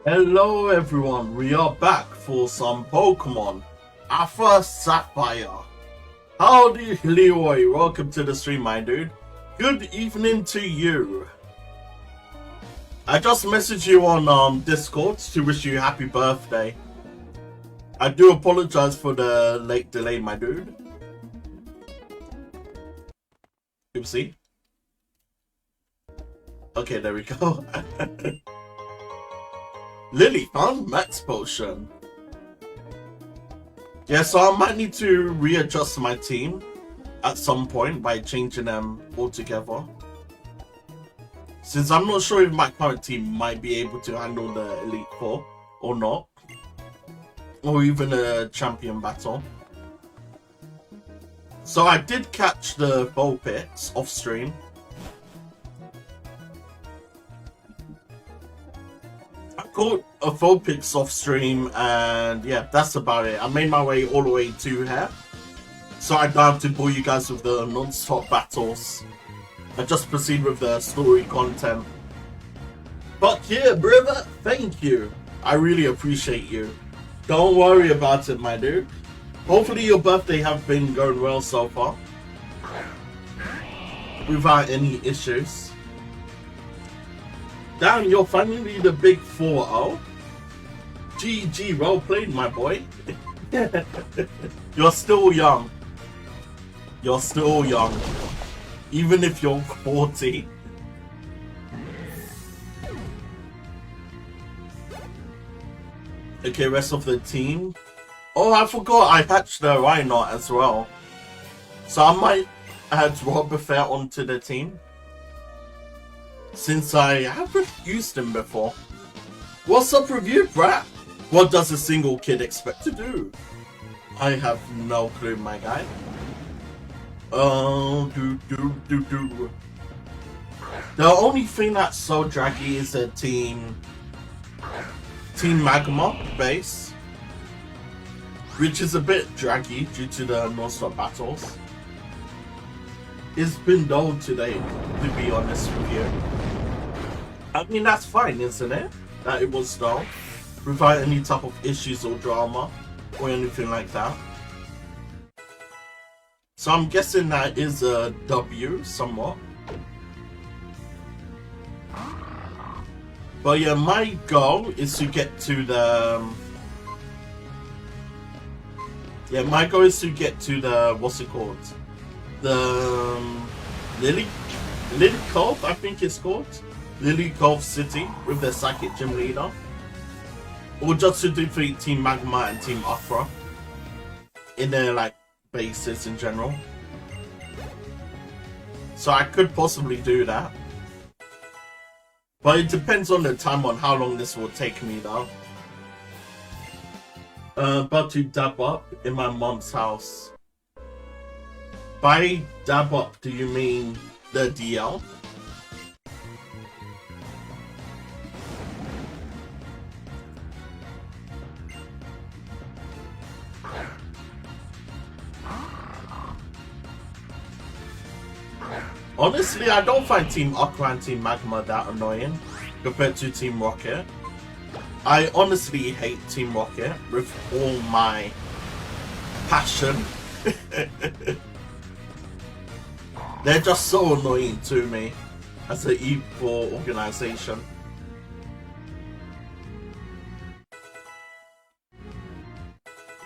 Hello everyone, we are back for some Pokemon. Our first Sapphire. Howdy Leroy, welcome to the stream my dude. Good evening to you. I just messaged you on Discord to wish you happy birthday. I do apologize for the late delay my dude. Oopsie. Okay, there we go. Lily found Max Potion. Yeah, so I might need to readjust my team at some point by changing them altogether. Since I'm not sure if my current team might be able to handle the Elite Four or not. Or even a champion battle. So I did catch the Vulpix off stream. Caught a Vulpix off stream, and yeah, that's about it. I made my way all the way to here, so I don't have to bore you guys with the non-stop battles. I just proceed with the story content. But yeah, brother, thank you. I really appreciate you. Don't worry about it, my dude. Hopefully your birthday have been going well so far, without any issues. Damn, you're finally the big 4-0. GG, well played, my boy. You're still young. You're still young. Even if you're 40. Okay, rest of the team. Oh, I forgot I hatched the Rhino as well. So I might add Robothair onto the team, since I haven't used him before. What's up with you, brat? What does a single kid expect to do? I have no clue, my guy. Oh, The only thing that's so draggy is a Team Magma base, which is a bit draggy due to the non-stop battles. It's been dull today, to be honest with you. I mean, that's fine, isn't it? That it was dull, without any type of issues or drama or anything like that. So I'm guessing that is a W somewhat. But yeah, my goal is to get to the... Yeah, my goal is to get to the... What's it called? The Lily Cove, I think it's called. Lily Cove City with the Psychic Gym Leader. Or just to defeat Team Magma and Team Afra in their like bases in general. So I could possibly do that. But it depends on the time on how long this will take me though. About to dab up in my mom's house. By dab up, do you mean the DL? Honestly, I don't find Team Aqua and Team Magma that annoying compared to Team Rocket. I honestly hate Team Rocket with all my passion. They're just so annoying to me as an equal organization.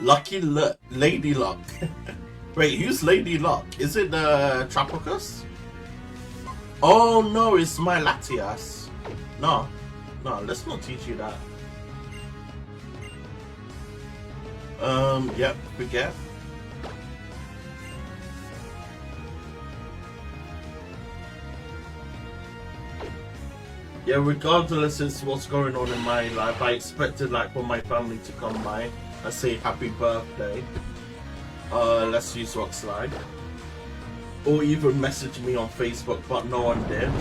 Lady Luck. Wait, who's Lady Luck? Is it the Trapocus? Oh no, it's my Latias. No, let's not teach you that. Yep, forget. Yeah, regardless of what's going on in my life, I expected like for my family to come by and say happy birthday. Let's use Rock Slide. Or even message me on Facebook, but no one did.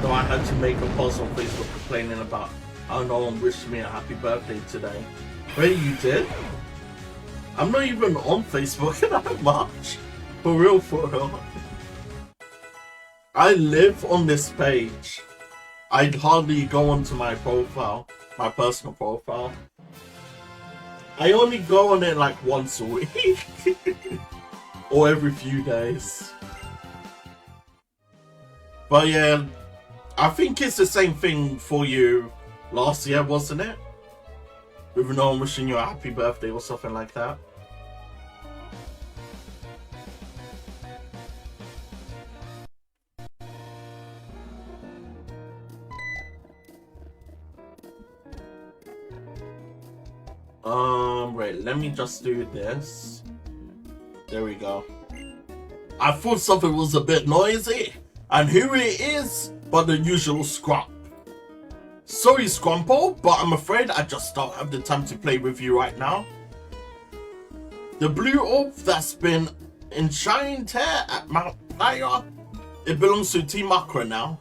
So I had to make a post on Facebook complaining about how no one wished me a happy birthday today. Wait, you did? I'm not even on Facebook that much. For real. I live on this page. I'd hardly go onto my profile, my personal profile. I only go on it like once a week or every few days. But yeah, I think it's the same thing for you last year, wasn't it? With no one wishing you a happy birthday or something like that. Wait, let me just do this. There we go. I thought something was a bit noisy, and here it is, but the usual Scrump. Sorry, Scrumpo, but I'm afraid I just don't have the time to play with you right now. The blue orb that's been enshrined here at Mount Playa, it belongs to Team Akra now.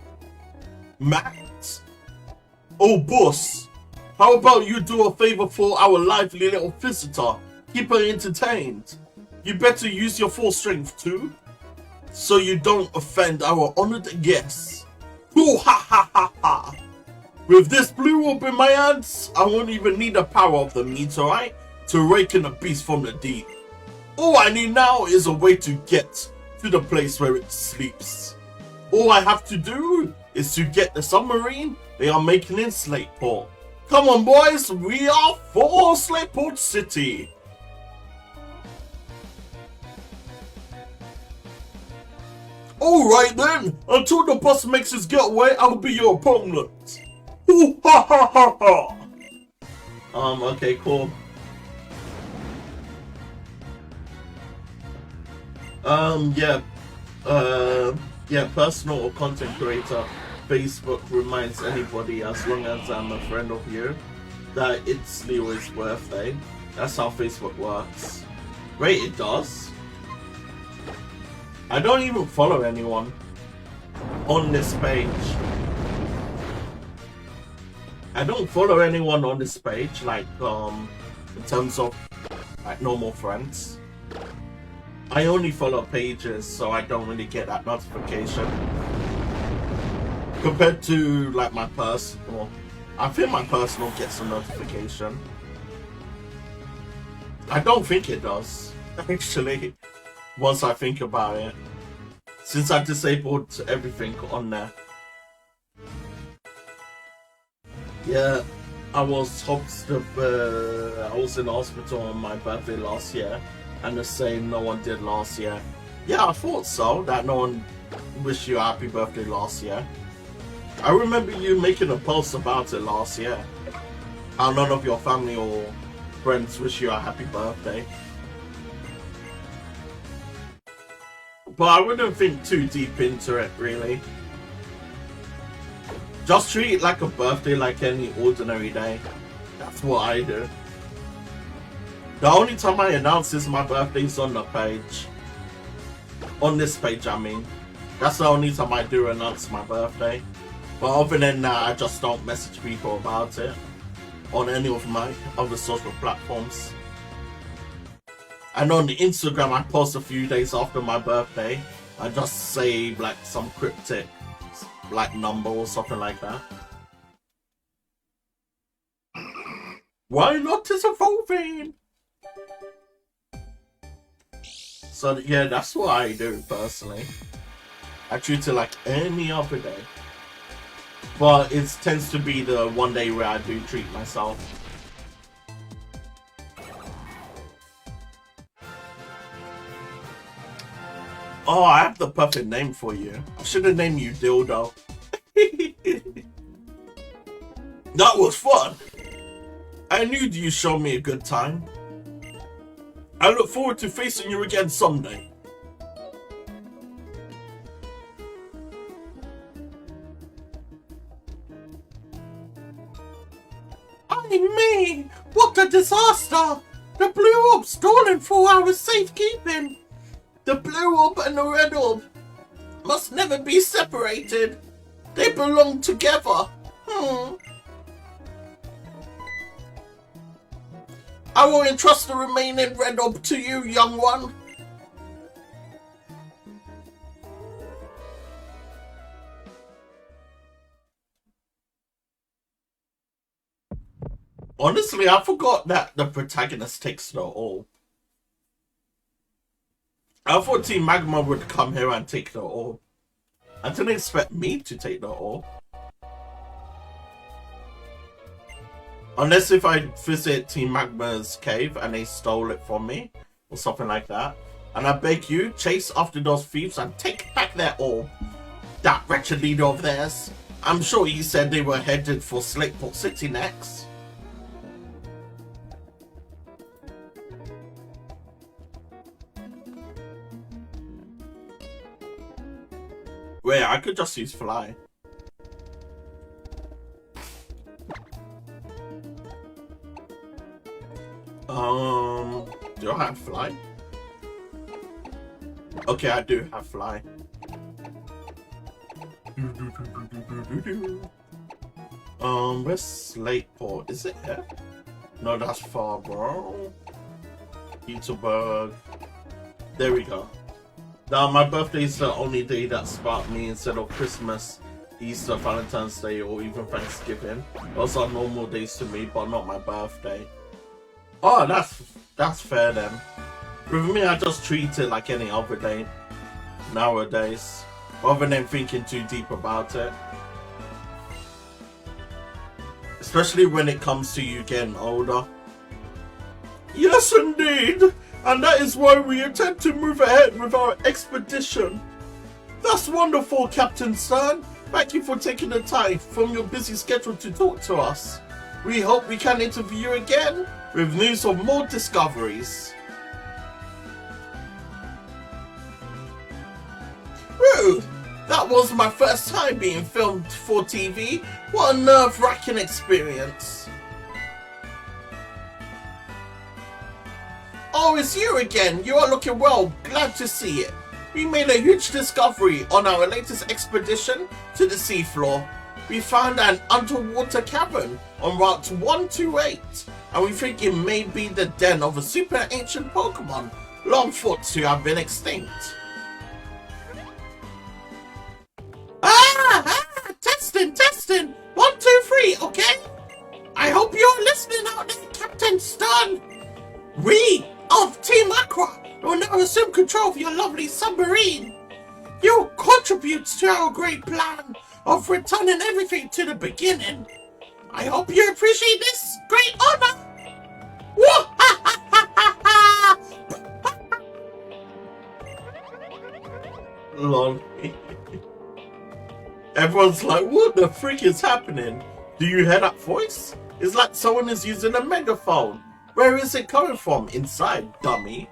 Matt? Oh, boss. How about you do a favor for our lively little visitor? Keep her entertained. You better use your full strength too, so you don't offend our honored guests. Ooh, ha ha ha ha. With this blue orb in my hands, I won't even need the power of the meteorite to rake in a beast from the deep. All I need now is a way to get to the place where it sleeps. All I have to do is to get the submarine they are making in Slateport. Come on, boys, we are for Slateport City. Alright then, until the boss makes his getaway, I'll be your opponent. Ooh, ha ha ha ha. Okay, cool. Yeah, personal or content creator. Facebook reminds anybody, as long as I'm a friend of you, that it's Leroy's birthday. That's how Facebook works. Wait, it does? I don't even follow anyone on this page. I don't follow anyone on this page, like, in terms of, like, normal friends. I only follow pages, so I don't really get that notification. Compared to, like, my personal, I think my personal gets a notification. I don't think it does, actually, once I think about it. Since I disabled everything on there. Yeah, I was in the hospital on my birthday last year, and the same no one did last year. Yeah, I thought so, that no one wished you a happy birthday last year. I remember you making a post about it last year. How none of your family or friends wish you a happy birthday. But I wouldn't think too deep into it, really. Just treat it like a birthday, like any ordinary day. That's what I do. The only time I announce is my birthday is on the page. On this page, I mean. That's the only time I do announce my birthday. But other than that, I just don't message people about it on any of my other social platforms. And on the Instagram, I post a few days after my birthday. I just say like some cryptic like number or something like that. Why not is evolving? So yeah, that's what I do personally. I treat it like any other day. But it tends to be the one day where I do treat myself. Oh, I have the perfect name for you. I should have named you Dildo. That was fun. I knew you showed me a good time. I look forward to facing you again someday. Me! What a disaster! The blue orb stolen for our safekeeping! The blue orb and the red orb must never be separated. They belong together. I will entrust the remaining red orb to you, young one. Honestly, I forgot that the protagonist takes the orb. I thought Team Magma would come here and take the orb. I didn't expect me to take the orb. Unless if I visit Team Magma's cave and they stole it from me, or something like that. And I beg you, chase after those thieves and take back their orb. That wretched leader of theirs. I'm sure he said they were headed for Slateport City next. Wait, I could just use fly. Do I have fly? Okay, I do have fly. Where's Slateport? Is it here? No, that's far, bro. Peterburg. There we go. Now, my birthday is the only day that sparked me instead of Christmas, Easter, Valentine's Day, or even Thanksgiving. Those are normal days to me, but not my birthday. Oh, that's fair then. With me, I just treat it like any other day nowadays, rather than thinking too deep about it. Especially when it comes to you getting older. Yes, indeed! And that is why we intend to move ahead with our expedition. That's wonderful, Captain Stern. Thank you for taking the time from your busy schedule to talk to us. We hope we can interview you again with news of more discoveries. Woo! That was my first time being filmed for TV. What a nerve-wracking experience. Oh, it's you again. You are looking well. Glad to see it. We made a huge discovery on our latest expedition to the seafloor. We found an underwater cavern on Route 128, and we think it may be the den of a super ancient Pokémon, long thought to have been extinct. Testing. 1, 2, 3, okay? I hope you're listening out there, Captain Stern. We of Team Aqua will now assume control of your lovely submarine. You contribute to our great plan of returning everything to the beginning. I hope you appreciate this great honor. Lol. Everyone's like, what the freak is happening? Do you hear that voice? It's like someone is using a megaphone. Where is it coming from? Inside, dummy.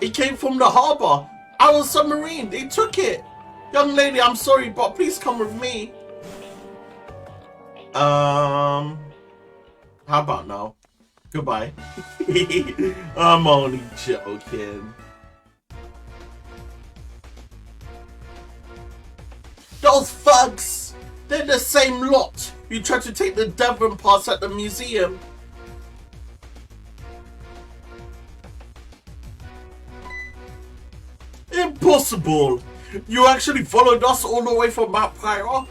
It came from the harbor. Our submarine. They took it. Young lady, I'm sorry, but please come with me. How about now? Goodbye. I'm only joking. Those thugs! They're the same lot who tried to take the Devon Pass at the museum. Impossible! You actually followed us all the way from Mount Pyro?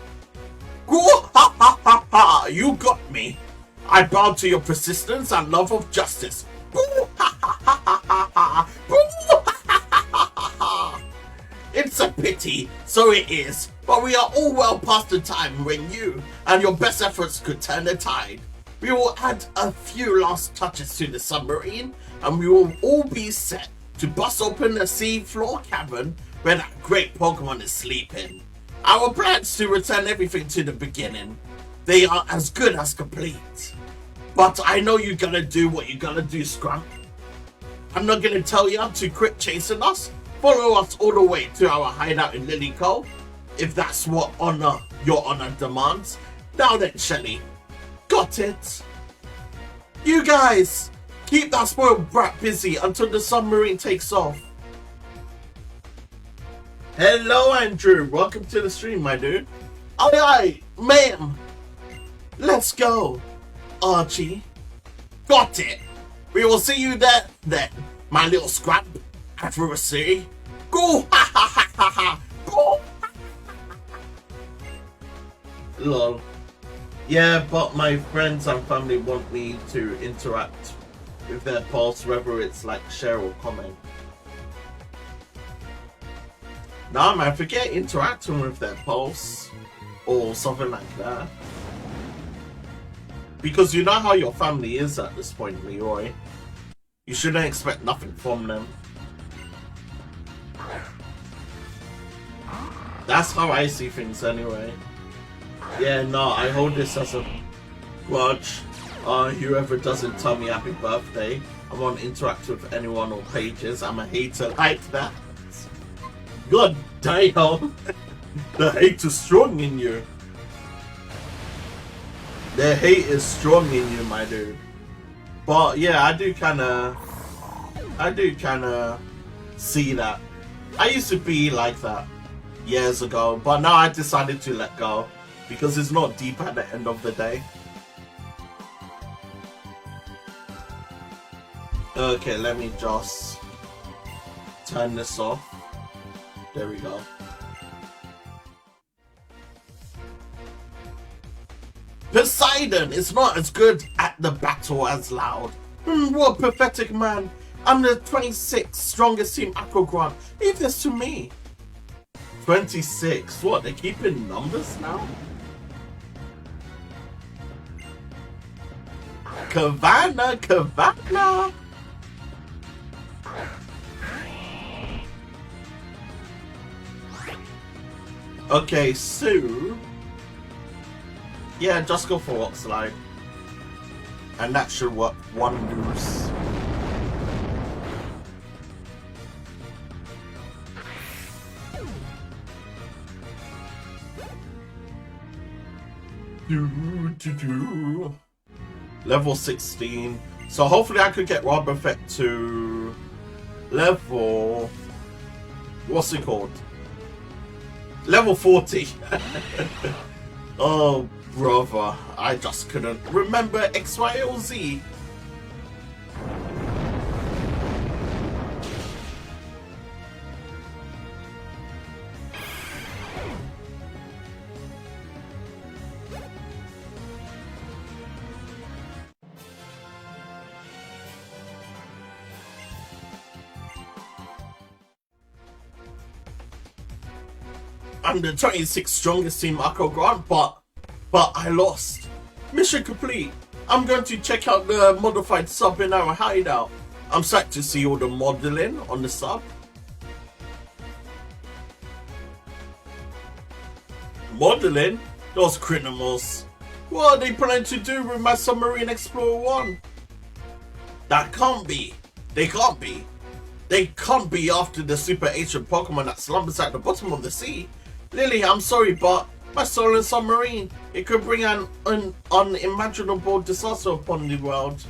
You got me! I bow to your persistence and love of justice. It's a pity, so it is, but we are all well past the time when you and your best efforts could turn the tide. We will add a few last touches to the submarine, and we will all be set to bust open the seafloor cavern where that great Pokemon is sleeping. Our plans to return everything to the beginning, they are as good as complete. But I know you're gonna do what you're gonna do, Scrump. I'm not gonna tell you to quit chasing us. Follow us all the way to our hideout in Lily Cove, if that's what your honor demands. Now then, Shelly. Got it. You guys, keep that spoiled brat busy until the submarine takes off. Hello, Andrew. Welcome to the stream, my dude. Aye, ma'am. Let's go, Archie. Got it. We will see you there then, my little scrap. Adversary. Go! Ha ha ha ha ha! Go! Lol. Yeah, but my friends and family want me to interact with their posts, whether it's like share or comment. Nah, man, forget interacting with their posts or something like that. Because you know how your family is at this point, Leroy. You shouldn't expect nothing from them. That's how I see things anyway. Yeah, no, I hold this as a grudge. Whoever doesn't tell me happy birthday, I won't interact with anyone or pages. I'm a hater like that. God damn. The hate is strong in you. The hate is strong in you, my dude. But yeah, I do kinda see that. I used to be like that years ago, but now I decided to let go because it's not deep at the end of the day. Okay, let me just turn this off. There we go. Poseidon is not as good at the battle as Loud. What a pathetic man. I'm the 26th strongest team Aquagron. Leave this to me. 26. What, they're keeping numbers now? Kavana. Okay, so yeah, just go for Rock Slide. And that should work wonders. Level 16. So hopefully I could get Rob Effect to level... what's it called? Level 40. Oh, brother. I just couldn't remember X, Y, or Z. I'm the 26th strongest team Aquagron, but I lost. Mission complete. I'm going to check out the modified sub in our hideout. I'm psyched to see all the modeling on the sub. Modeling? Those criminals. What are they planning to do with my Submarine Explorer 1? That can't be. They can't be. They can't be after the super ancient Pokemon that slumbers at the bottom of the sea. Lily, I'm sorry, but my stolen submarine, it could bring an unimaginable disaster upon the world.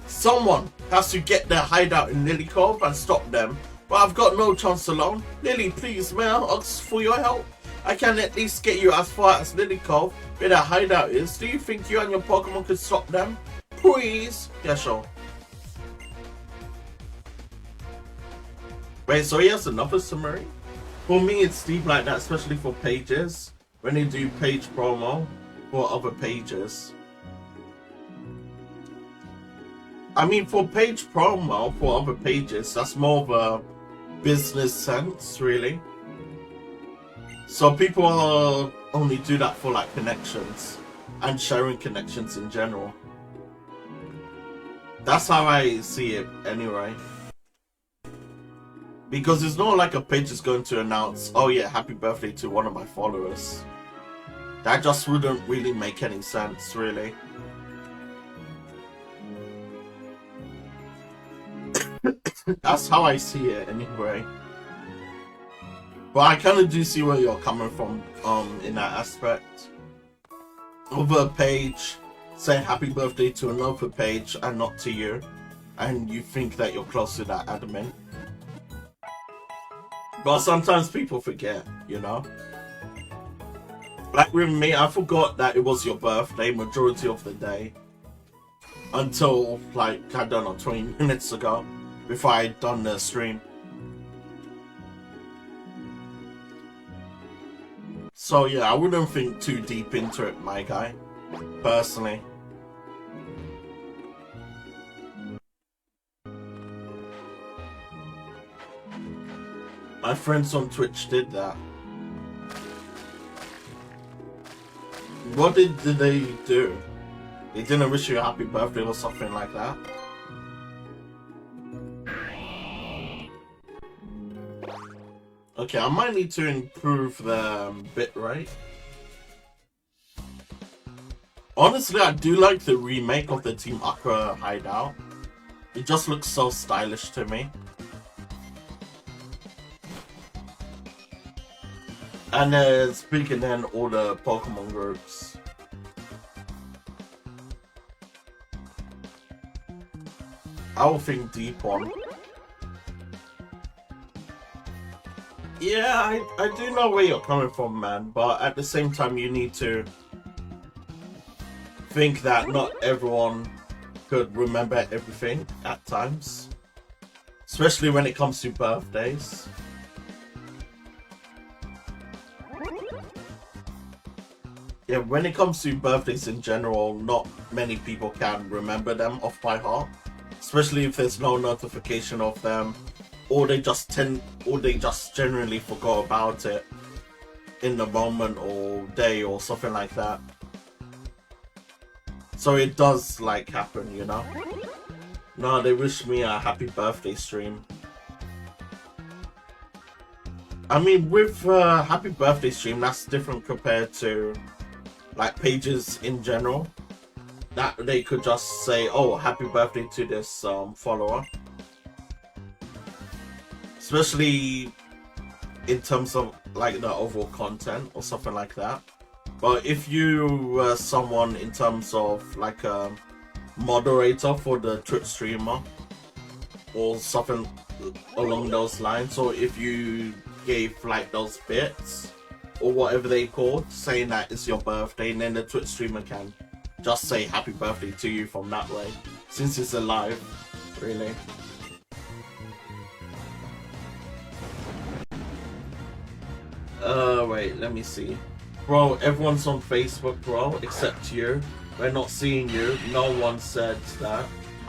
Someone has to get their hideout in Lily Cove and stop them, but I've got no chance alone. Lily, please, may I ask for your help? I can at least get you as far as Lily Cove, where their hideout is. Do you think you and your Pokemon could stop them? Please? Yeah, sure. Wait, so he has another submarine? For me, it's deep like that, especially for pages. When they do page promo for other pages. I mean, for page promo for other pages, that's more of a business sense, really. So people only do that for like connections and sharing connections in general. That's how I see it anyway. Because it's not like a page is going to announce, oh yeah, happy birthday to one of my followers. That just wouldn't really make any sense, really. That's how I see it anyway. But I kind of do see where you're coming from in that aspect. Over a page, say happy birthday to another page and not to you. And you think that you're close to that admin. But sometimes people forget, you know? Like with me, I forgot that it was your birthday majority of the day. Until, like, I don't know, 20 minutes ago. Before I'd done the stream. So yeah, I wouldn't think too deep into it, my guy. personally. My friends on Twitch did that. What did they do? They didn't wish you a happy birthday or something like that? Okay, I might need to improve the bit rate. Honestly, I do like the remake of the Team Aqua hideout. It just looks so stylish to me. And it's bigger than all the Pokemon groups. I will think deep on. Yeah, I do know where you're coming from, man, but at the same time you need to think that not everyone could remember everything at times. Especially when it comes to birthdays. Yeah, when it comes to birthdays in general, not many people can remember them off by heart. Especially if there's no notification of them, or they just generally forgot about it in the moment or day or something like that. So it does like happen, you know? No, they wish me a happy birthday stream. I mean, with happy birthday stream, that's different compared to like pages in general. That they could just say, oh, happy birthday to this follower. Especially in terms of like the overall content or something like that. But if you were someone in terms of like a moderator for the Twitch streamer or something along those lines, or if you gave like those bits or whatever they called, saying that it's your birthday, and then the Twitch streamer can just say happy birthday to you from that way, since it's alive, really. Wait, let me see. Bro, everyone's on Facebook, bro, except you. We're not seeing you. No one said that.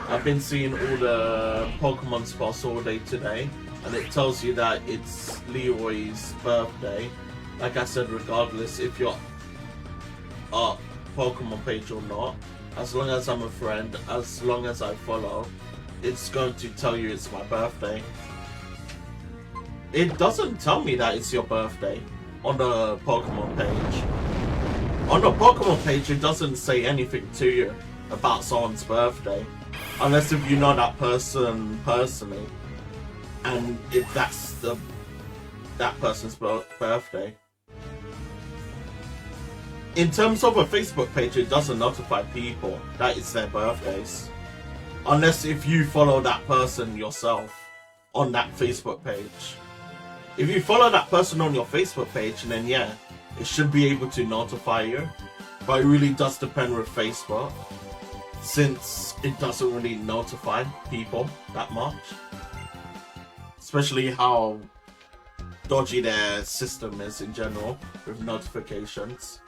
I've been seeing all the Pokemon spots all day today, and it tells you that it's Leroy's birthday. Like I said, regardless if you're Pokemon page or not, as long as I'm a friend, as long as I follow, it's going to tell you it's my birthday. It doesn't tell me that it's your birthday on the Pokemon page. On the Pokemon page, it doesn't say anything to you about someone's birthday, unless if you know that person personally, and if that's that person's birthday. In terms of a Facebook page, it doesn't notify people that it's their birthdays. Unless if you follow that person yourself on that Facebook page. If you follow that person on your Facebook page, then yeah, it should be able to notify you. But it really does depend with Facebook, since it doesn't really notify people that much. Especially how dodgy their system is in general with notifications.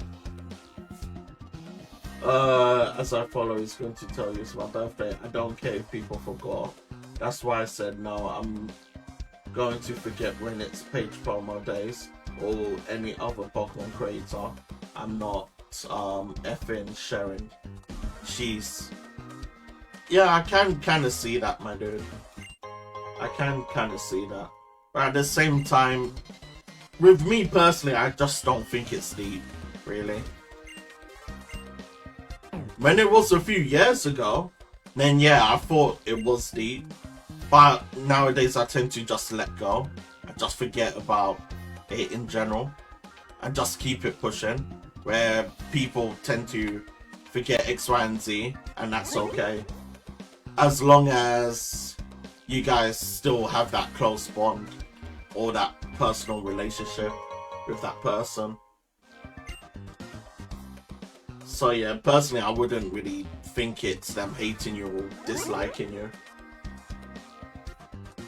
As I follow, it's going to tell you it's my birthday. I don't care if people forgot. That's why I said no, I'm going to forget when it's page promo days or any other Pokemon creator. I'm not effing sharing. Jeez. Yeah, I can kind of see that, my dude. I can kind of see that. But at the same time, with me personally, I just don't think it's deep, really. When it was a few years ago, then yeah, I thought it was deep. But nowadays I tend to just let go. I just forget about it in general. And just keep it pushing. Where people tend to forget X, Y, and Z. And that's okay. As long as you guys still have that close bond. Or that personal relationship with that person. So yeah, personally I wouldn't really think it's them hating you or disliking you.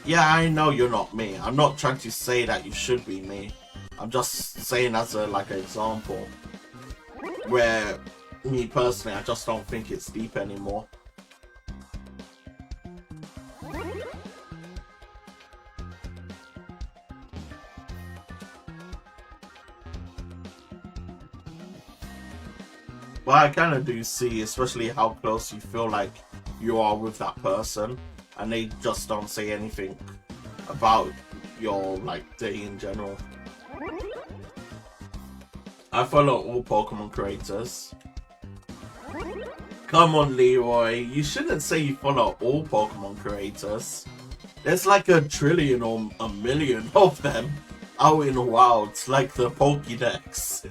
Yeah, I know you're not me. I'm not trying to say that you should be me. I'm just saying as a like an example. Where me personally, I just don't think it's deep anymore. But I kind of do see, especially how close you feel like you are with that person, and they just don't say anything about your like day in general. I follow all Pokemon creators. Come on, Leroy, you shouldn't say you follow all Pokemon creators. There's like a trillion or a million of them out in the wild, like the Pokédex.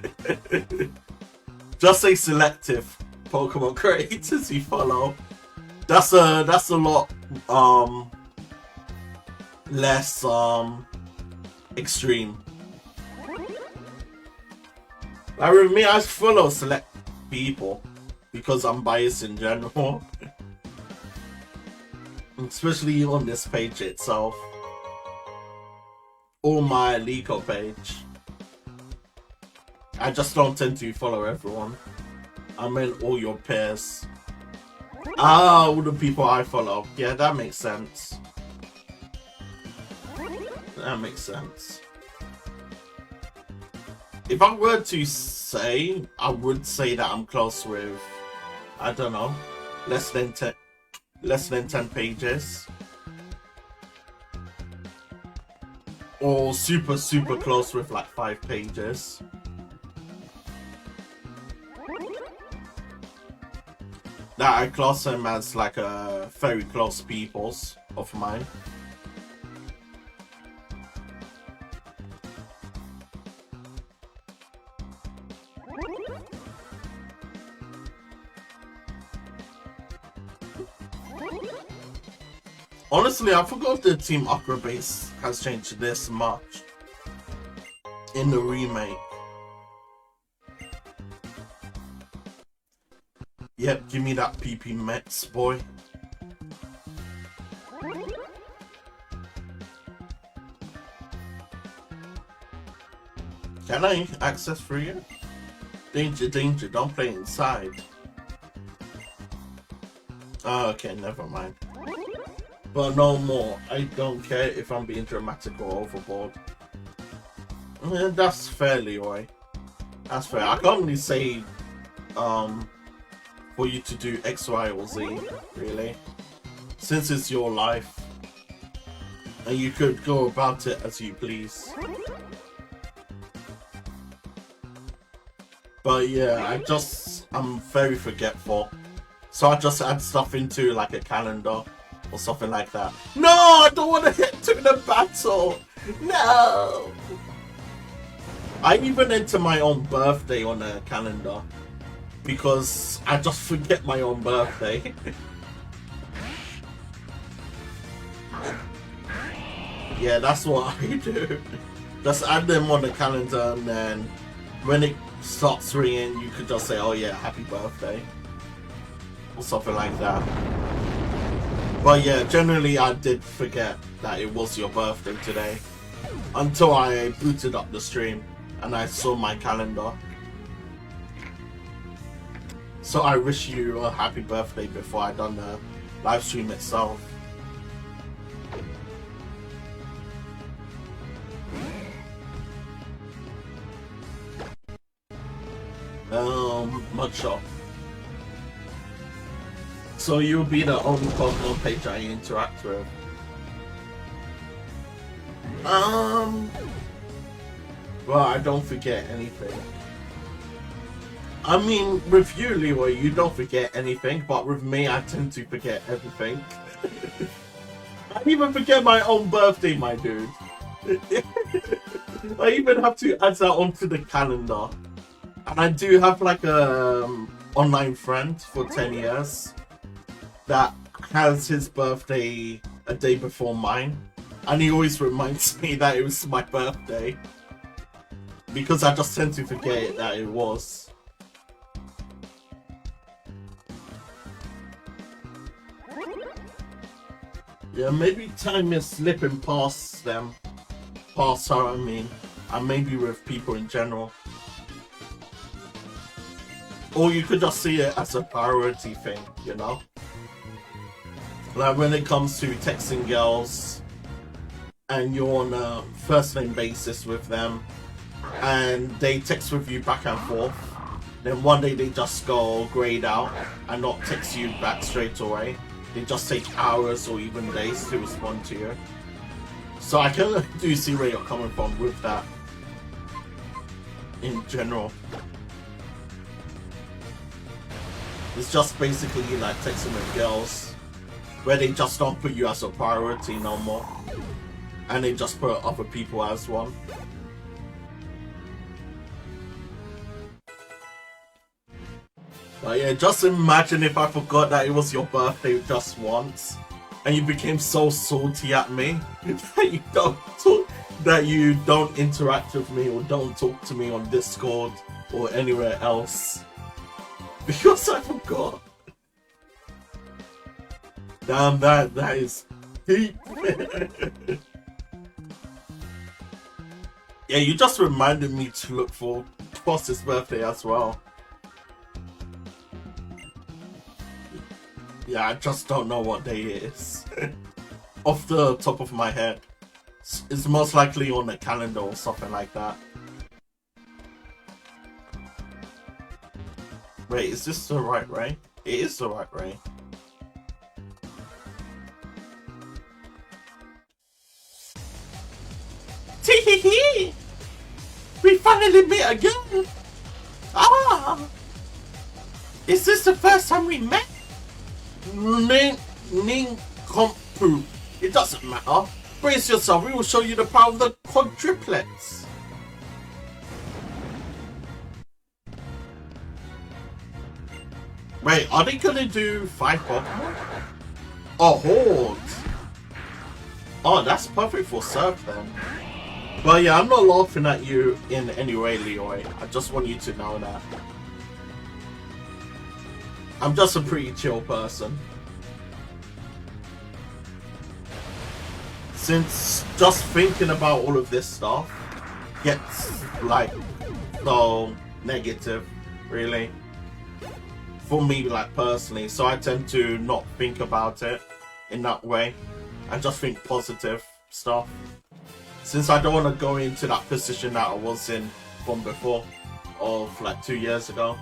Just say selective Pokemon creators you follow. That's a lot less extreme. Like with me, I follow select people because I'm biased in general. Especially on this page itself. Or my Leaker page. I just don't tend to follow everyone. I mean all your peers. Ah, all the people I follow. Yeah, that makes sense. That makes sense. If I were to say, I would say that I'm close with, I don't know, less than 10 pages. Or super close with like 5 pages. That I class them as like a very close peoples of mine. Honestly, I forgot the Team Aqua base has changed this much in the remake. Yep, give me that PP Mets, boy. Can I access through you? Danger, danger, don't play inside. Oh, okay, never mind. But no more. I don't care if I'm being dramatic or overboard. Yeah, that's fair, Leroy. That's fair. I can't really say for you to do X, Y, or Z, really. Since it's your life. And you could go about it as you please. But yeah, I'm very forgetful. So I just add stuff into like a calendar or something like that. No, I don't want to get to the battle. No. I even enter my own birthday on a calendar because I just forget my own birthday. Yeah, that's what I do. Just add them on the calendar, and then when it starts ringing, you could just say, oh yeah, happy birthday. Or something like that. But yeah, generally I did forget that it was your birthday today. Until I booted up the stream and I saw my calendar. So I wish you a happy birthday before I done the live stream itself. Mugshot. So you'll be the only Pokemon page I interact with. Well, I don't forget anything. I mean, with you, Leroy, you don't forget anything, but with me, I tend to forget everything. I even forget my own birthday, my dude. I even have to add that onto the calendar. And I do have like a online friend for 10 years that has his birthday a day before mine. And he always reminds me that it was my birthday. Because I just tend to forget that it was. Yeah, maybe time is slipping past them. Past her, I mean. And maybe with people in general. Or you could just see it as a priority thing, you know? Like when it comes to texting girls and you're on a first name basis with them and they text with you back and forth, then one day they just go grayed out and not text you back straight away. They just take hours or even days to respond to you. So I kind of do see where you're coming from with that in general. It's just basically like texting with girls where they just don't put you as a priority no more and they just put other people as one. But yeah, just imagine if I forgot that it was your birthday just once and you became so salty at me that you don't interact with me or don't talk to me on Discord or anywhere else because I forgot. Damn, that is deep. Yeah, you just reminded me to look for Boss's birthday as well. Yeah, I just don't know what day it is. Off the top of my head. It's most likely on the calendar or something like that. Wait, is this the right way? It is the right way. Tee-hee-hee! We finally meet again! Ah! Is this the first time we met? Nincompoop. It doesn't matter. Brace yourself, we will show you the power of the quadruplets. Wait, are they gonna do 5 Pokemon? Oh, Horde. Oh, that's perfect for Surf then. But yeah, I'm not laughing at you in any way, Leroy. I just want you to know that. I'm just a pretty chill person. Since just thinking about all of this stuff gets like so negative, really. For me, like personally. So I tend to not think about it in that way. I just think positive stuff. Since I don't want to go into that position that I was in from before, of like 2 years ago.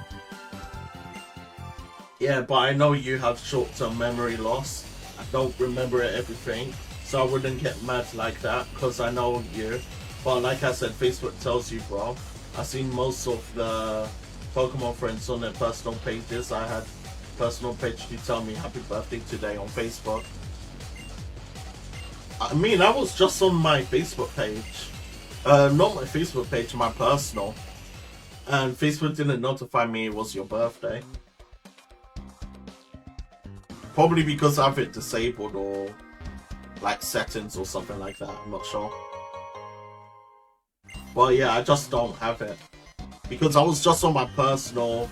Yeah, but I know you have short-term memory loss. I don't remember everything, so I wouldn't get mad like that, because I know you. But like I said, Facebook tells you, bro. I've seen most of the Pokemon friends on their personal pages. I had personal page to tell me happy birthday today on Facebook. I mean, I was just on my Facebook page. Not my Facebook page, my personal. And Facebook didn't notify me it was your birthday. Probably because I have it disabled or like settings or something like that, I'm not sure. Well, yeah, I just don't have it. Because I was just on my personal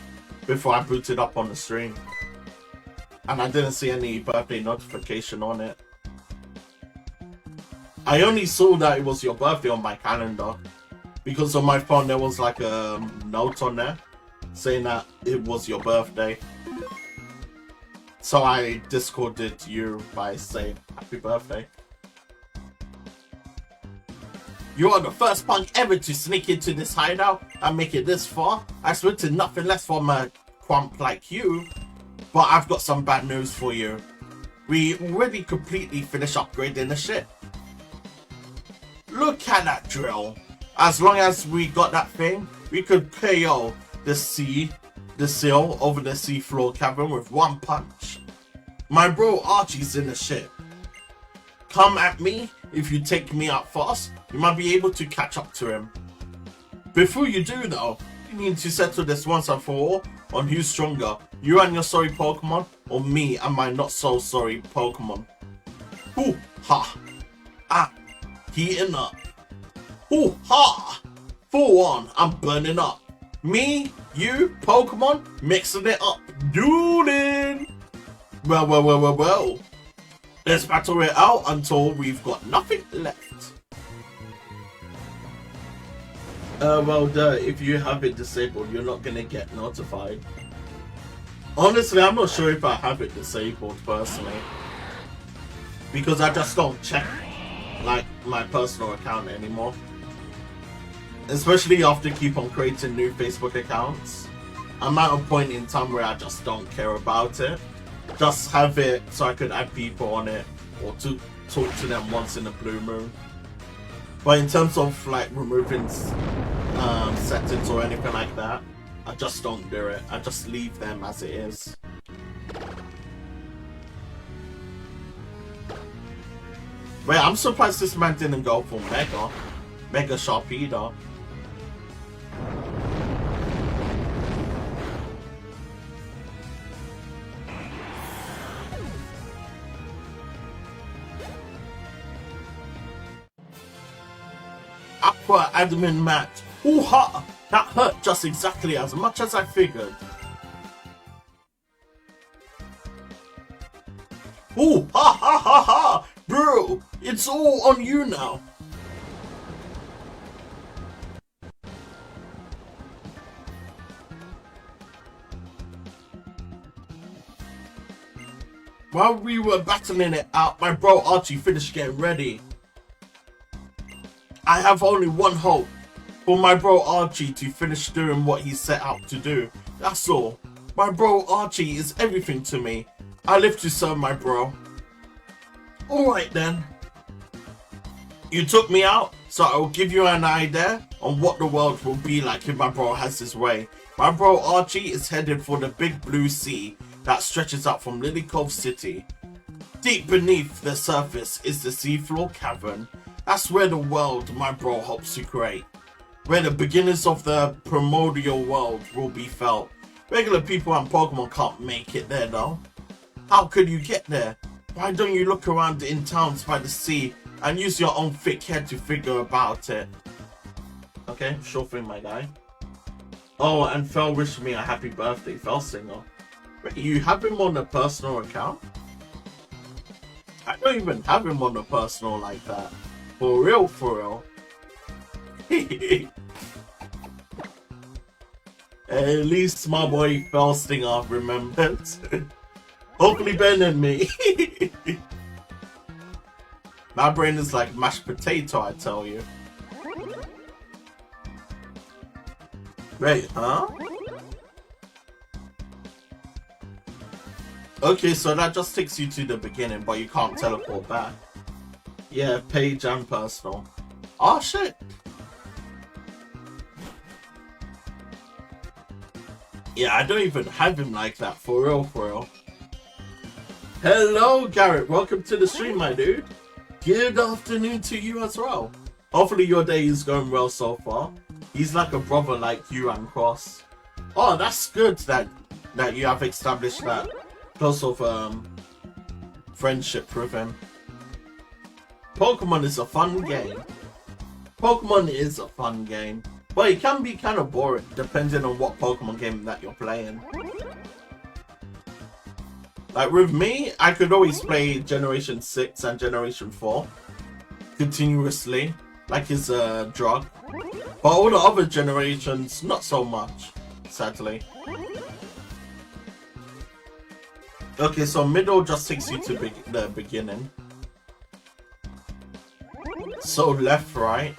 before I booted up on the stream. And I didn't see any birthday notification on it. I only saw that it was your birthday on my calendar. Because on my phone there was like a note on there saying that it was your birthday. So I Discorded you by saying happy birthday. You are the first punk ever to sneak into this hideout and make it this far. I expected nothing less from a crump like you. But I've got some bad news for you. We already completely finished upgrading the ship. Look at that drill. As long as we got that thing, we could KO the seal over the seafloor cavern with one punch. My bro Archie's in the ship. Come at me. If you take me out fast, you might be able to catch up to him. Before you do though, you need to settle this once and for all on who's stronger, you and your sorry Pokemon, or me and my not so sorry Pokemon. Hoo ha! Ah, heating up. Hoo ha! Full on, I'm burning up. Me, you, Pokemon, mixing it up. Dueling! Well. Let's battle it out until we've got nothing left. Well, if you have it disabled, you're not gonna get notified. Honestly, I'm not sure if I have it disabled personally. Because I just don't check like my personal account anymore. Especially after keep on creating new Facebook accounts. I'm at a point in time where I just don't care about it. Just have it so I could add people on it or to talk to them once in a blue moon. But in terms of like removing settings or anything like that, I just don't do it. I just leave them as it is. Wait, I'm surprised this man didn't go for Mega Sharpedo. Aqua admin match. Ooh ha! That hurt just exactly as much as I figured. Ooh ha ha ha ha! Bro, it's all on you now. While we were battling it out, my bro Archie finished getting ready. I have only one hope. For my bro Archie to finish doing what he set out to do. That's all. My bro Archie is everything to me. I live to serve my bro. Alright then. You took me out, so I will give you an idea on what the world will be like if my bro has his way. My bro Archie is headed for the big blue sea that stretches out from Lily Cove City. Deep beneath the surface is the seafloor cavern. That's where the world my bro hopes to create. Where the beginnings of the primordial world will be felt. Regular people and Pokemon can't make it there though. How could you get there? Why don't you look around in towns by the sea and use your own thick head to figure about it? Okay, sure thing, my guy. Oh, and Fel wished me a happy birthday, Fel Singer. Wait, you have him on a personal account? I don't even have him on a personal like that. For real, for real. At least my boy Fel Stinger remembered. Hopefully better than me. My brain is like mashed potato, I tell you. Wait, huh? Okay, so that just takes you to the beginning, but you can't teleport back. Yeah, page and personal. Oh shit! Yeah, I don't even have him like that, for real, for real. Hello, Garrett. Welcome to the stream, my dude. Good afternoon to you as well. Hopefully your day is going well so far. He's like a brother like you and Cross. Oh, that's good that you have established that close of friendship with him. Pokemon is a fun game. Pokemon is a fun game. But it can be kind of boring depending on what Pokemon game that you're playing. Like with me, I could always play Generation 6 and Generation 4 continuously, like it's a drug. But all the other generations, not so much, sadly. Okay, so middle just takes you to the beginning. So left, right.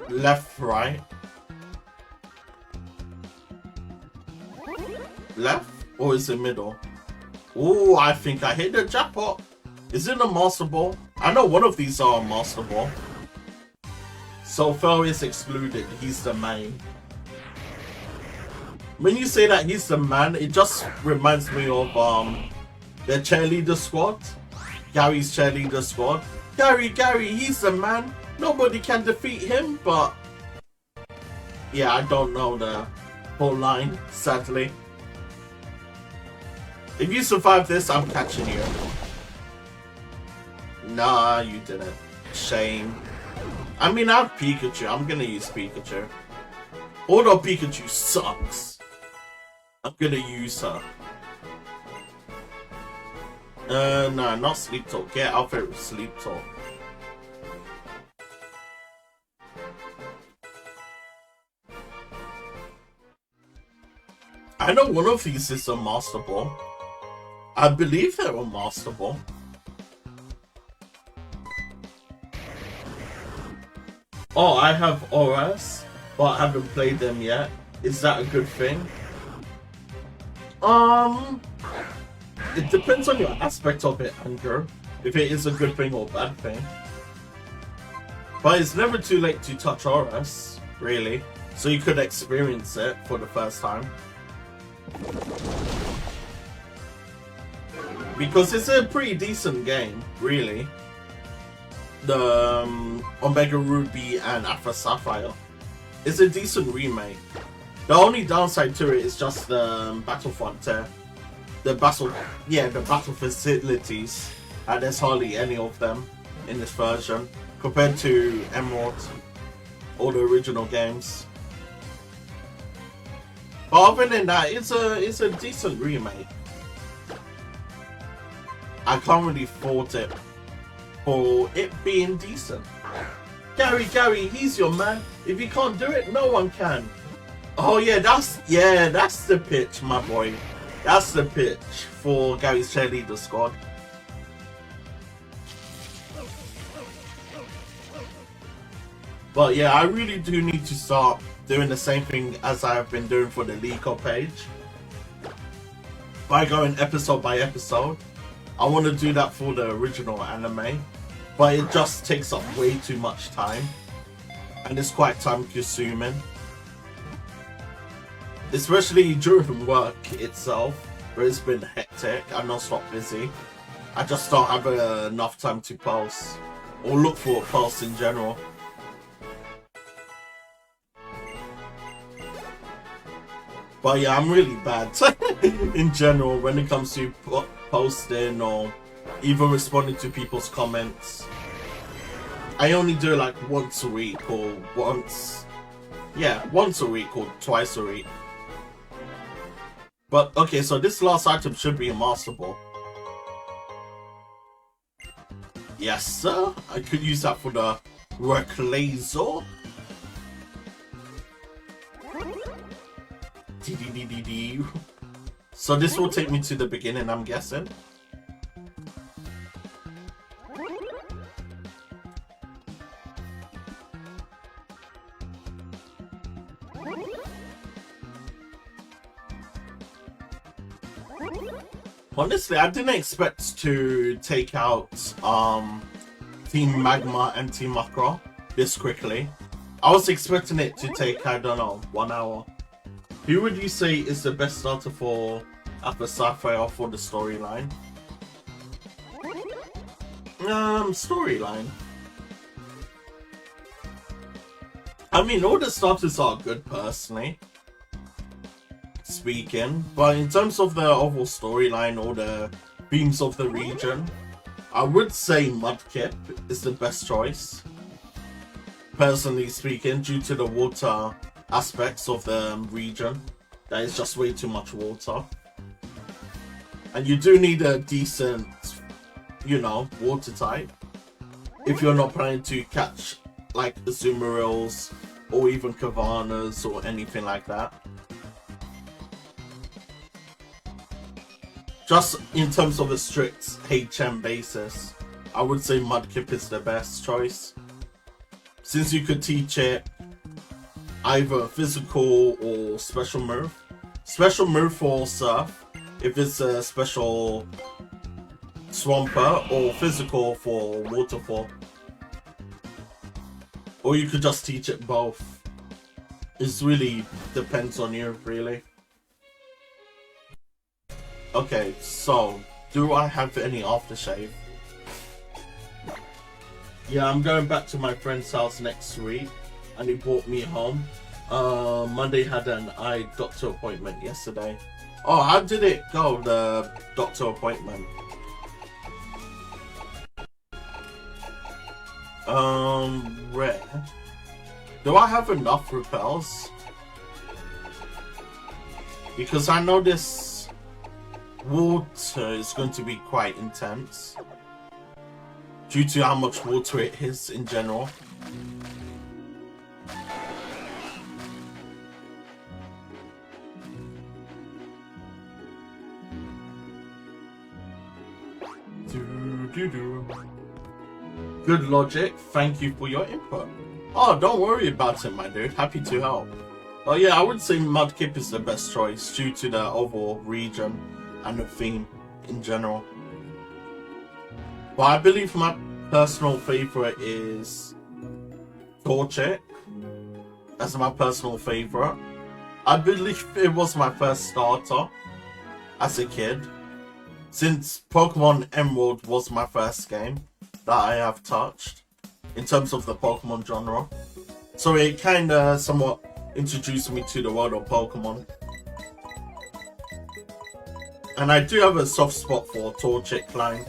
Left, right. Left? Or is it middle? Oh, I think I hit the jackpot. Is it a Master Ball? I know one of these are a Master Ball. So Fel is excluded. He's the main. When you say that he's the man, it just reminds me of the cheerleader squad. Gary's cheerleader squad. Gary, he's the man. Nobody can defeat him, but yeah, I don't know the whole line, sadly. If you survive this, I'm catching you. Nah, you didn't. Shame. I mean, I have Pikachu. I'm gonna use Pikachu. Although Pikachu sucks, I'm gonna use her. No, not Sleep Talk. Get out there with Sleep Talk. I know one of these is a Master Ball. I believe they're a Master Ball. Oh, I have Orbs, but I haven't played them yet. Is that a good thing? It depends on your aspect of it, Andrew. If it is a good thing or bad thing. But it's never too late to touch Orbs, really. So you could experience it for the first time. Because it's a pretty decent game, really. The Omega Ruby and Alpha Sapphire. It's a decent remake. The only downside to it is just the battlefront there. The battle facilities. And there's hardly any of them in this version compared to Emerald or the original games. But other than that, it's a decent remake. I can't really fault it for it being decent. Gary, he's your man. If you can't do it, no one can. Oh yeah, that's the pitch, my boy. That's the pitch for Gary's cheerleader squad. But yeah, I really do need to start doing the same thing as I have been doing for the Leaker page. By going episode by episode. I want to do that for the original anime. But it just takes up way too much time. And it's quite time consuming. Especially during work itself, where it's been hectic and non-stop busy. I just don't have enough time to post. Or look for a post in general. But yeah, I'm really bad in general when it comes to posting or even responding to people's comments. I only do it like once a week or once a week or twice a week. But okay, so this last item should be a Master Ball. Yes, sir. I could use that for the work laser. So this will take me to the beginning, I'm guessing. Honestly, I didn't expect to take out Team Magma and Team Makra this quickly. I was expecting it to take, I don't know, 1 hour. Who would you say is the best starter for Alpha Sapphire for the storyline? Storyline. I mean, all the starters are good, personally speaking, but in terms of the overall storyline or the themes of the region, I would say Mudkip is the best choice, personally speaking, due to the water aspects of the region. That is just way too much water, and you do need a decent, you know, water type if you're not planning to catch like Azumarils or even Kavanas or anything like that. Just in terms of a strict HM basis, I would say Mudkip is the best choice, since you could teach it either physical or special move. Special move for Surf, if it's a special Swamper, or physical for Waterfall. Or you could just teach it both. It really depends on you, really. Okay, so, do I have any aftershave? Yeah, I'm going back to my friend's house next week, and he brought me home. Monday had an eye doctor appointment yesterday. Oh, how did it go, the doctor appointment? Rare. Do I have enough repels? Because I know this water is going to be quite intense due to how much water it is in general. do. Good logic. Thank you for your input. Oh, don't worry about it, my dude. Happy to help. Oh yeah, I would say Mudkip is the best choice due to the overall region and the theme in general. But I believe my personal favorite is Torchic. That's my personal favorite. I believe it was my first starter as a kid, since Pokemon Emerald was my first game that I have touched in terms of the Pokemon genre. So it kind of somewhat introduced me to the world of Pokemon. And I do have a soft spot for Torchic line.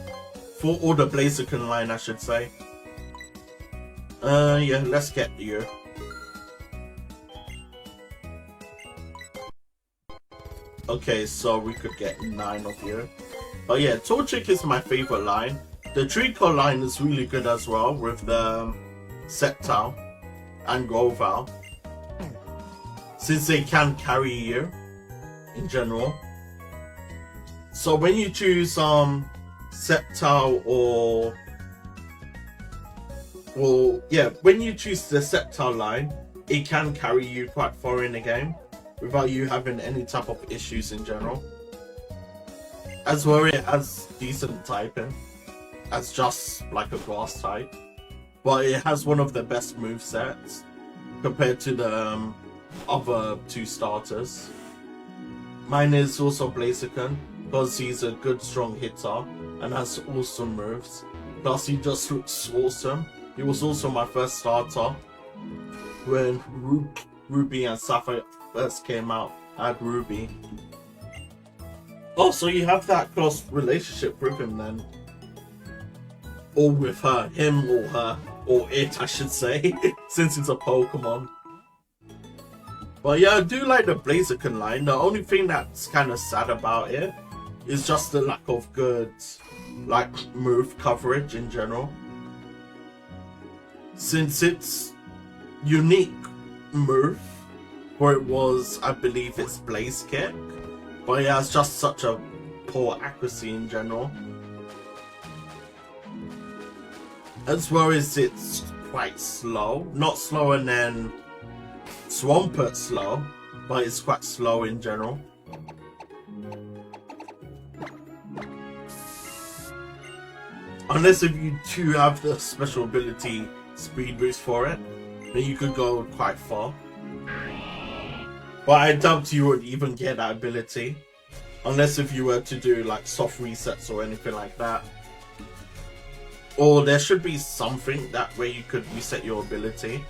Or the Blaziken line, I should say. Yeah, let's get you. Okay, so we could get 9 of you. But yeah, Torchic is my favorite line. The Trico line is really good as well with the Sceptile and Grovyle, since they can carry you in general. So when you choose Sceptile when you choose the Sceptile line, it can carry you quite far in the game without you having any type of issues in general. As well, it has decent typing as just like a grass type, but it has one of the best movesets compared to the other 2 starters. Mine is also Blaziken because he's a good strong hitter and has awesome moves. Plus he just looks awesome. He was also my first starter when Ruby and Sapphire first came out. I had Ruby. Oh, so you have that close relationship with him then? Or with her, him or her, or it I should say, since it's a Pokemon. But yeah, I do like the Blaziken line. The only thing that's kind of sad about it is just the lack of good move coverage in general. Since its unique move, where it was, I believe it's Blaze Kick, but yeah, it's just such a poor accuracy in general. As well as it's quite slow. Not slower than Swampert slow, but it's quite slow in general. Unless if you do have the special ability speed boost for it, then you could go quite far. But I doubt you would even get that ability. Unless if you were to do like soft resets or anything like that. Or there should be something that way you could reset your ability.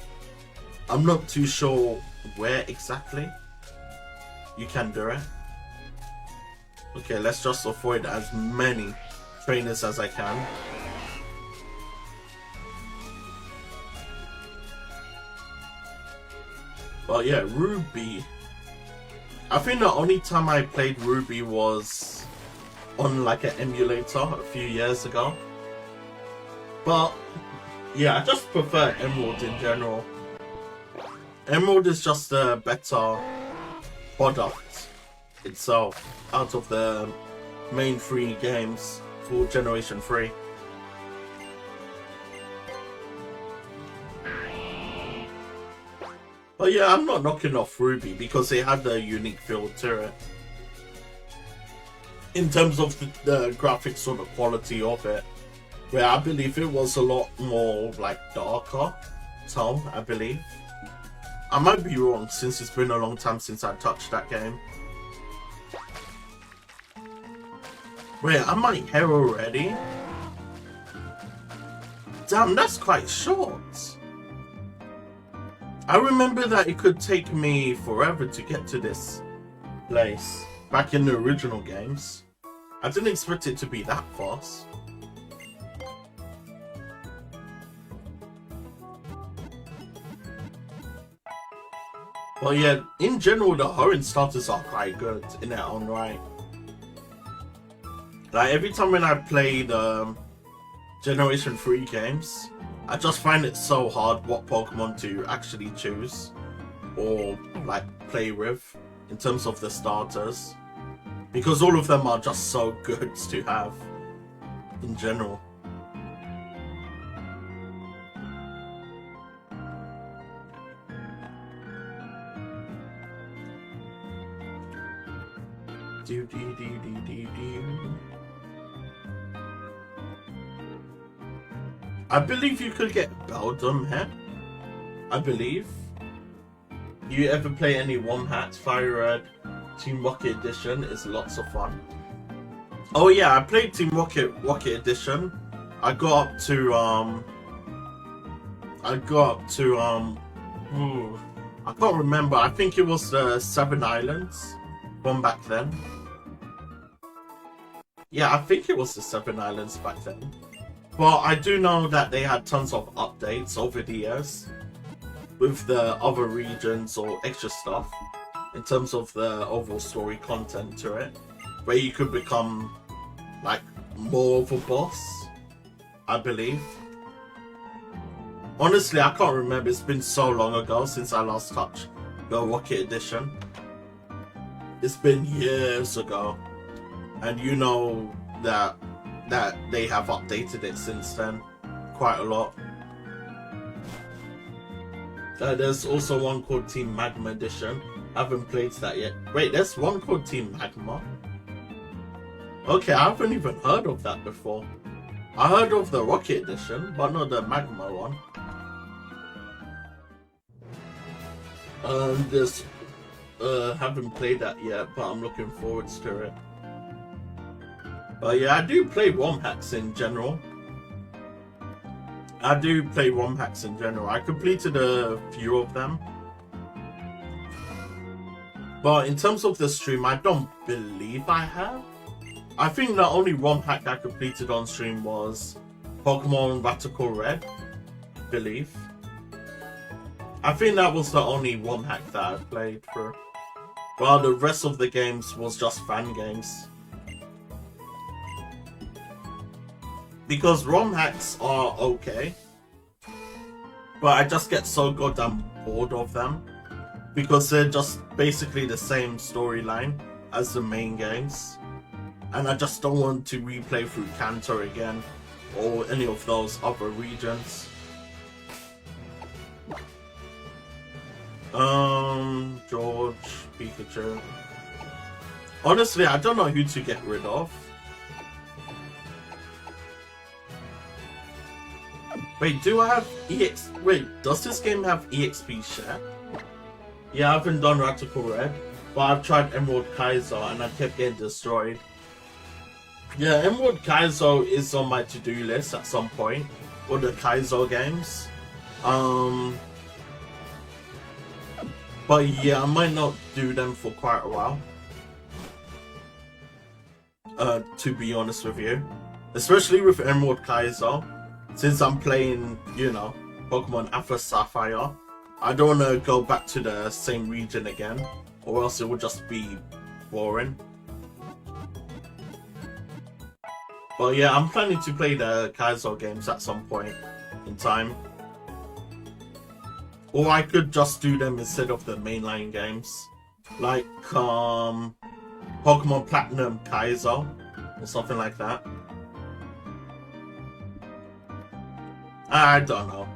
I'm not too sure where exactly you can do it. Okay, let's just avoid as many trainers as I can. But yeah, Ruby. I think the only time I played Ruby was on like an emulator a few years ago. But yeah, I just prefer Emerald in general. Emerald is just a better product itself out of the main 3 games for Generation 3. But yeah, I'm not knocking off Ruby because it had a unique feel to it. In terms of the graphics or the quality of it, where I believe it was a lot more like darker tone, I believe. I might be wrong since it's been a long time since I touched that game. Wait, am I here already? Damn, that's quite short. I remember that it could take me forever to get to this place back in the original games. I didn't expect it to be that fast. Well, yeah, in general, the Hoenn starters are quite good in their own right. Like, every time when I play the Generation 3 games, I just find it so hard what Pokemon to actually choose or, like, play with in terms of the starters. Because all of them are just so good to have in general. Do, do, do, do, do, do. I believe you could get Beldum here. I believe. You ever play any One Hat Fire Red Team Rocket Edition? Is lots of fun. Oh yeah, I played Team Rocket Edition. I got up to I can't remember. I think it was the 7 Islands from back then. Yeah, I think it was the 7 Islands back then. But I do know that they had tons of updates over the years with the other regions or extra stuff in terms of the overall story content to it, where you could become like more of a boss, I believe. Honestly, I can't remember. It's been so long ago since I last touched the Rocket Edition. It's been years ago, and you know that they have updated it since then quite a lot. There's also one called Team Magma Edition. I haven't played that yet. Wait, there's one called Team Magma? Okay, I haven't even heard of that before. I heard of the Rocket Edition, but not the Magma one. There's haven't played that yet, but I'm looking forward to it. But yeah, I do play ROM hacks in general. I completed a few of them. But in terms of the stream, I don't believe I have. I think the only ROM hack I completed on stream was Pokémon Radical Red, I believe. I think that was the only ROM hack that I played through. While the rest of the games was just fan games. Because ROM hacks are okay, but I just get so goddamn bored of them. Because they're just basically the same storyline as the main games. And I just don't want to replay through Kanto again, or any of those other regions. George, Pikachu. Honestly, I don't know who to get rid of. Wait, do I have EX... Wait, does this game have EXP share? Yeah, I haven't done Radical Red, but I've tried Emerald Kaiser and I kept getting destroyed. Yeah, Emerald Kaiser is on my to-do list at some point, or the Kaiser games. But yeah, I might not do them for quite a while. To be honest with you. Especially with Emerald Kaiser. Since I'm playing, you know, Pokemon Alpha Sapphire, I don't want to go back to the same region again, or else it would just be boring. But yeah, I'm planning to play the Kaiser games at some point in time. Or I could just do them instead of the mainline games. Like, Pokemon Platinum Kaiser, or something like that. I don't know.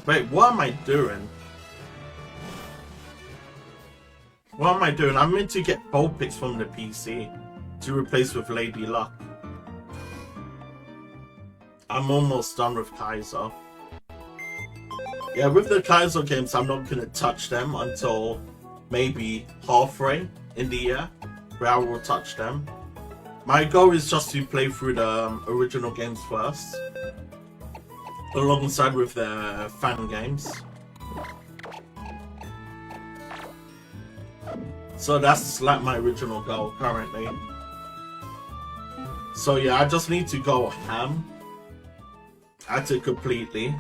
Wait, what am I doing? What am I doing? I'm meant to get Vulpix from the PC to replace with Lady Luck. I'm almost done with Kaiser. Yeah, with the Kaiser games, I'm not gonna touch them until maybe halfway in the year, where I will touch them. My goal is just to play through the original games first, alongside with the fan games. So that's like my original goal currently. So yeah, I just need to go ham at it completely,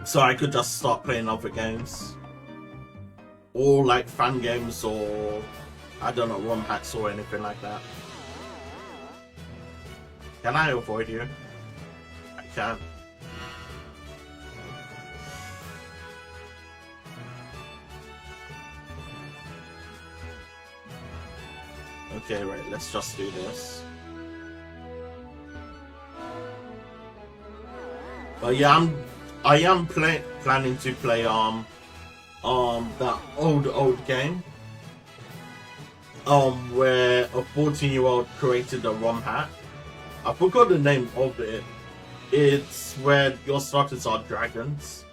so I could just start playing other games, or like fan games, or I don't know, ROM hacks or anything like that. Can I avoid you? I can. Okay, right, let's just do this. But yeah, I am planning to play that old game where a 14-year-old created a ROM hack. I forgot the name of it. It's where your starters are dragons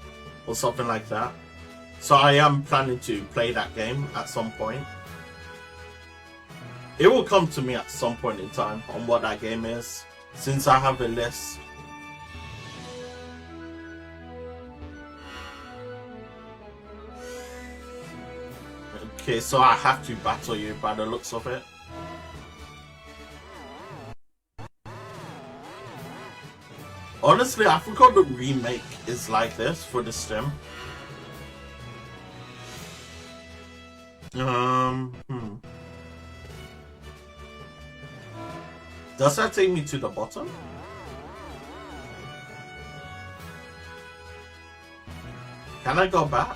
or something like that. So I am planning to play that game at some point. It will come to me at some point in time on what that game is, since I have a list. Okay, so I have to battle you by the looks of it. Honestly, I forgot the remake is like this for the sim. Does that take me to the bottom? Can I go back?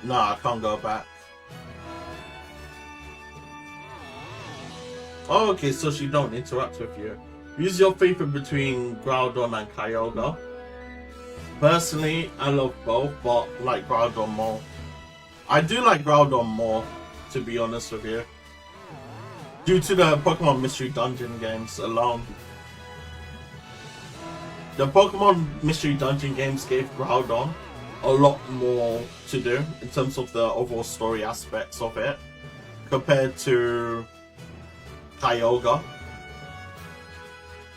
No, I can't go back. Oh, okay, so she don't interact with you. Use your favorite between Groudon and Kyogre. Personally, I love both, but like Groudon more. I do like Groudon more, to be honest with you, due to the Pokemon Mystery Dungeon games alone. The Pokemon Mystery Dungeon games gave Groudon a lot more to do in terms of the overall story aspects of it compared to Kyogre.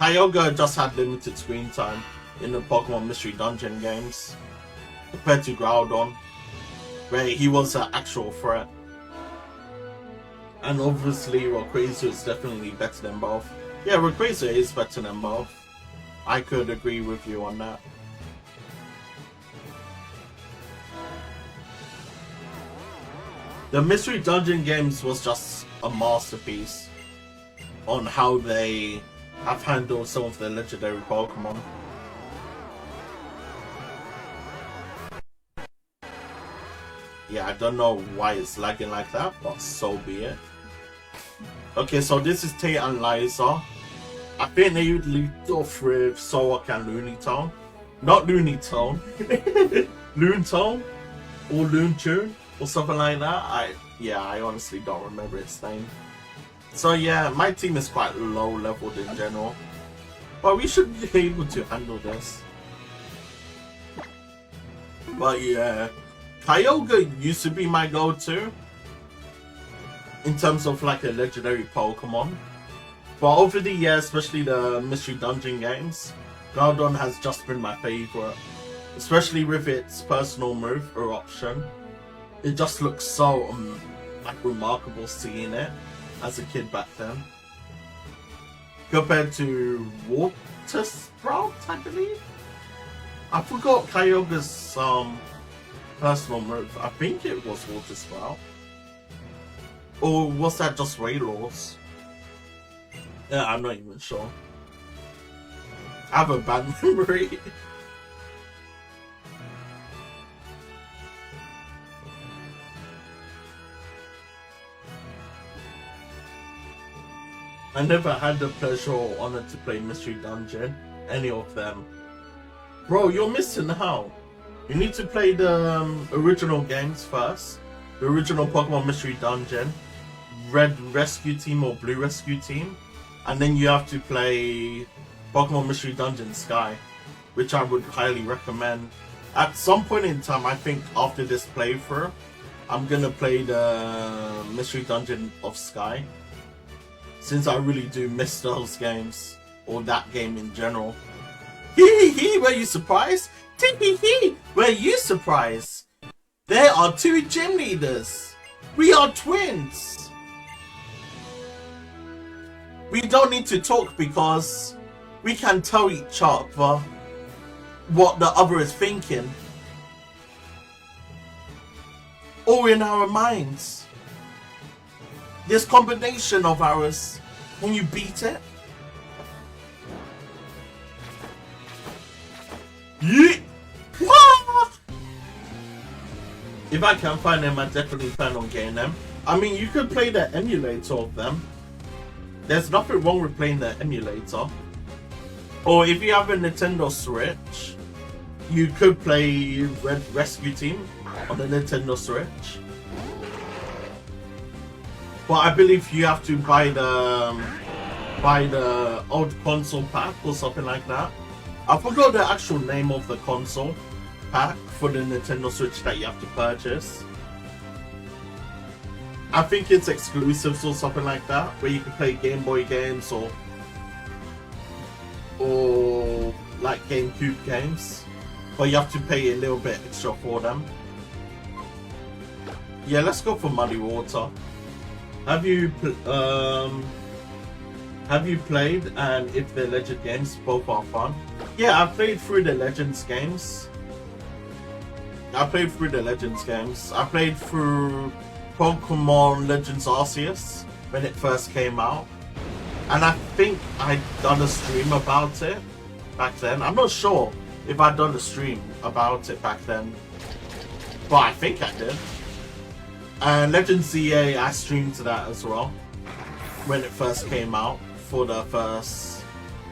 Kyogre just had limited screen time in the Pokemon Mystery Dungeon games compared to Groudon, where he was an actual threat. And obviously Rayquaza is definitely better than both. Yeah, Rayquaza is better than both. I could agree with you on that. The Mystery Dungeon games was just a masterpiece on how they have handled some of the legendary Pokemon. Yeah, I don't know why it's lagging like that, but so be it. Okay, so this is Tate and Liza. I think they would lead off with Solrock and Looneytone. Not Looneytone. Loontone? Or Loontune? Or something like that. I honestly don't remember its name. So yeah, my team is quite low leveled in general, but we should be able to handle this. But yeah, Kyogre used to be my go-to in terms of like a legendary Pokemon, but over the years, especially the Mystery Dungeon games, Groudon has just been my favorite, especially with its personal move, Eruption. It just looks so like remarkable seeing it as a kid back then. Compared to Water Sprout, I believe? I forgot Kyogre's personal move. I think it was Water Sprout. Or was that just Wailor's? Yeah, I'm not even sure. I have a bad memory. I never had the pleasure or honor to play Mystery Dungeon, any of them. Bro, you're missing out. You need to play the original games first. The original Pokemon Mystery Dungeon, Red Rescue Team or Blue Rescue Team. And then you have to play Pokemon Mystery Dungeon Sky, which I would highly recommend. At some point in time, I think after this playthrough, I'm gonna play the Mystery Dungeon of Sky, since I really do miss those games, or that game in general. Hee hee hee, were you surprised? Tee hee hee, were you surprised? There are two gym leaders. We are twins. We don't need to talk because we can tell each other what the other is thinking. All in our minds. This combination of ours, can you beat it? Yeah. If I can find them, I definitely plan on getting them. I mean, you could play the emulator of them. There's nothing wrong with playing the emulator. Or if you have a Nintendo Switch, you could play Red Rescue Team on the Nintendo Switch. But I believe you have to buy the old console pack or something like that. I forgot the actual name of the console pack for the Nintendo Switch that you have to purchase. I think it's exclusives or something like that, where you can play Game Boy games or like GameCube games, but you have to pay a little bit extra for them. Yeah, let's go for Muddy Water. Have you played and if the Legend games? Both are fun. Yeah, I played through the Legends games. I played through Pokémon Legends Arceus when it first came out, and I think I'd done a stream about it back then. I'm not sure if I'd done a stream about it back then, but I think I did. And Legends ZA, I streamed that as well when it first came out for the first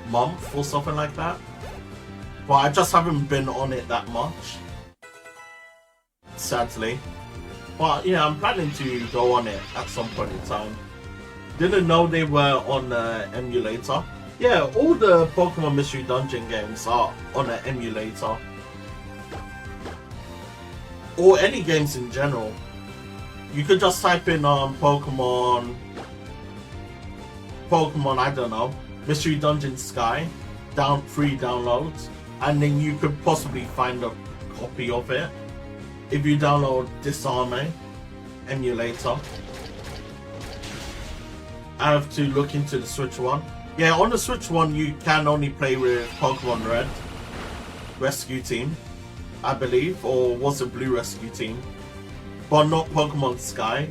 month or something like that, but I just haven't been on it that much, sadly. But yeah, I'm planning to go on it at some point in time. Didn't know they were on the emulator. Yeah, all the Pokemon Mystery Dungeon games are on an emulator. Or any games in general. You could just type in Pokemon, I don't know, Mystery Dungeon Sky, free downloads, and then you could possibly find a copy of it if you download Disarme emulator. I have to look into the Switch one. Yeah, on the Switch one you can only play with Pokemon Red Rescue Team, I believe, or was it Blue Rescue Team, but not Pokemon Sky,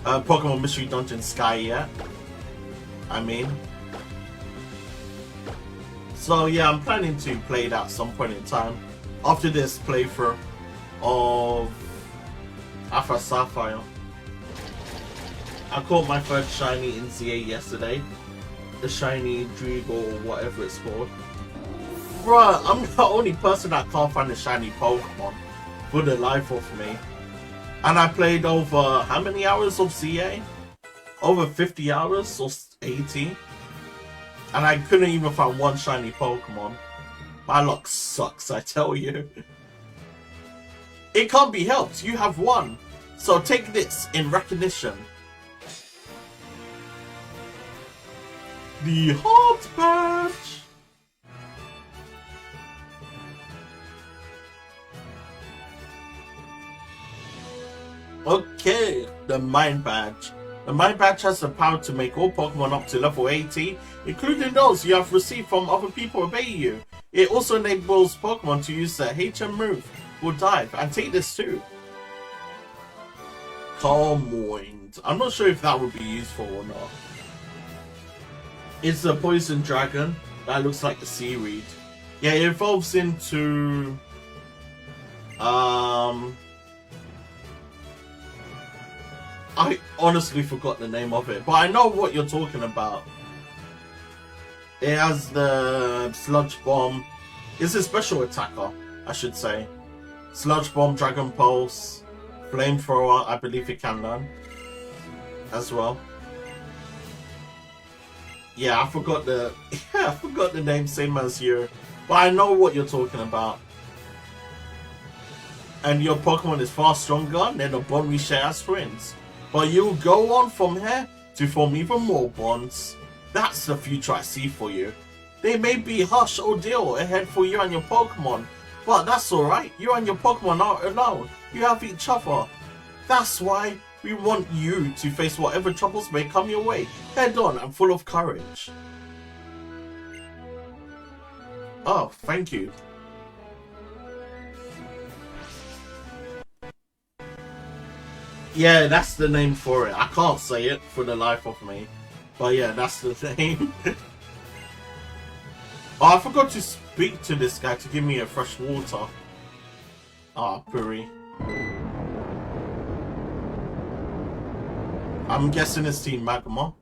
Pokemon Mystery Dungeon Sky yet. I mean, so yeah, I'm planning to play that at some point in time after this playthrough of Alpha Sapphire. I caught my first shiny in ZA yesterday, the shiny Dreagle or whatever it's called. Bruh, I'm the only person that can't find a shiny Pokemon for the life of me. And I played over how many hours of ZA? Over 50 hours or 80. And I couldn't even find one shiny Pokemon. My luck sucks, I tell you. It can't be helped, you have won. So take this in recognition. The Heart Badge! Okay, the Mind Badge. The Mind Badge has the power to make all Pokemon up to level 80, including those you have received from other people, obey you. It also enables Pokemon to use their HM move or dive, and take this too. Calm Wind. I'm not sure if that would be useful or not. It's a poison dragon that looks like a seaweed. Yeah, it evolves into I honestly forgot the name of it, but I know what you're talking about. It has the Sludge Bomb. It's a special attacker, I should say. Sludge Bomb, Dragon Pulse, Flamethrower, I believe it can learn as well. Yeah, I forgot the name, same as you, but I know what you're talking about. And your Pokemon is far stronger than the bond we share as friends. But you'll go on from here to form even more bonds. That's the future I see for you. There may be a harsh ordeal ahead for you and your Pokemon, but that's alright. You and your Pokemon aren't alone. You have each other. That's why we want you to face whatever troubles may come your way, head on and full of courage. Oh, thank you. Yeah, that's the name for it. I can't say it for the life of me. But yeah, that's the name. Oh, I forgot to speak to this guy to give me a fresh water. Ah, Puri. I'm guessing it's Team Magma.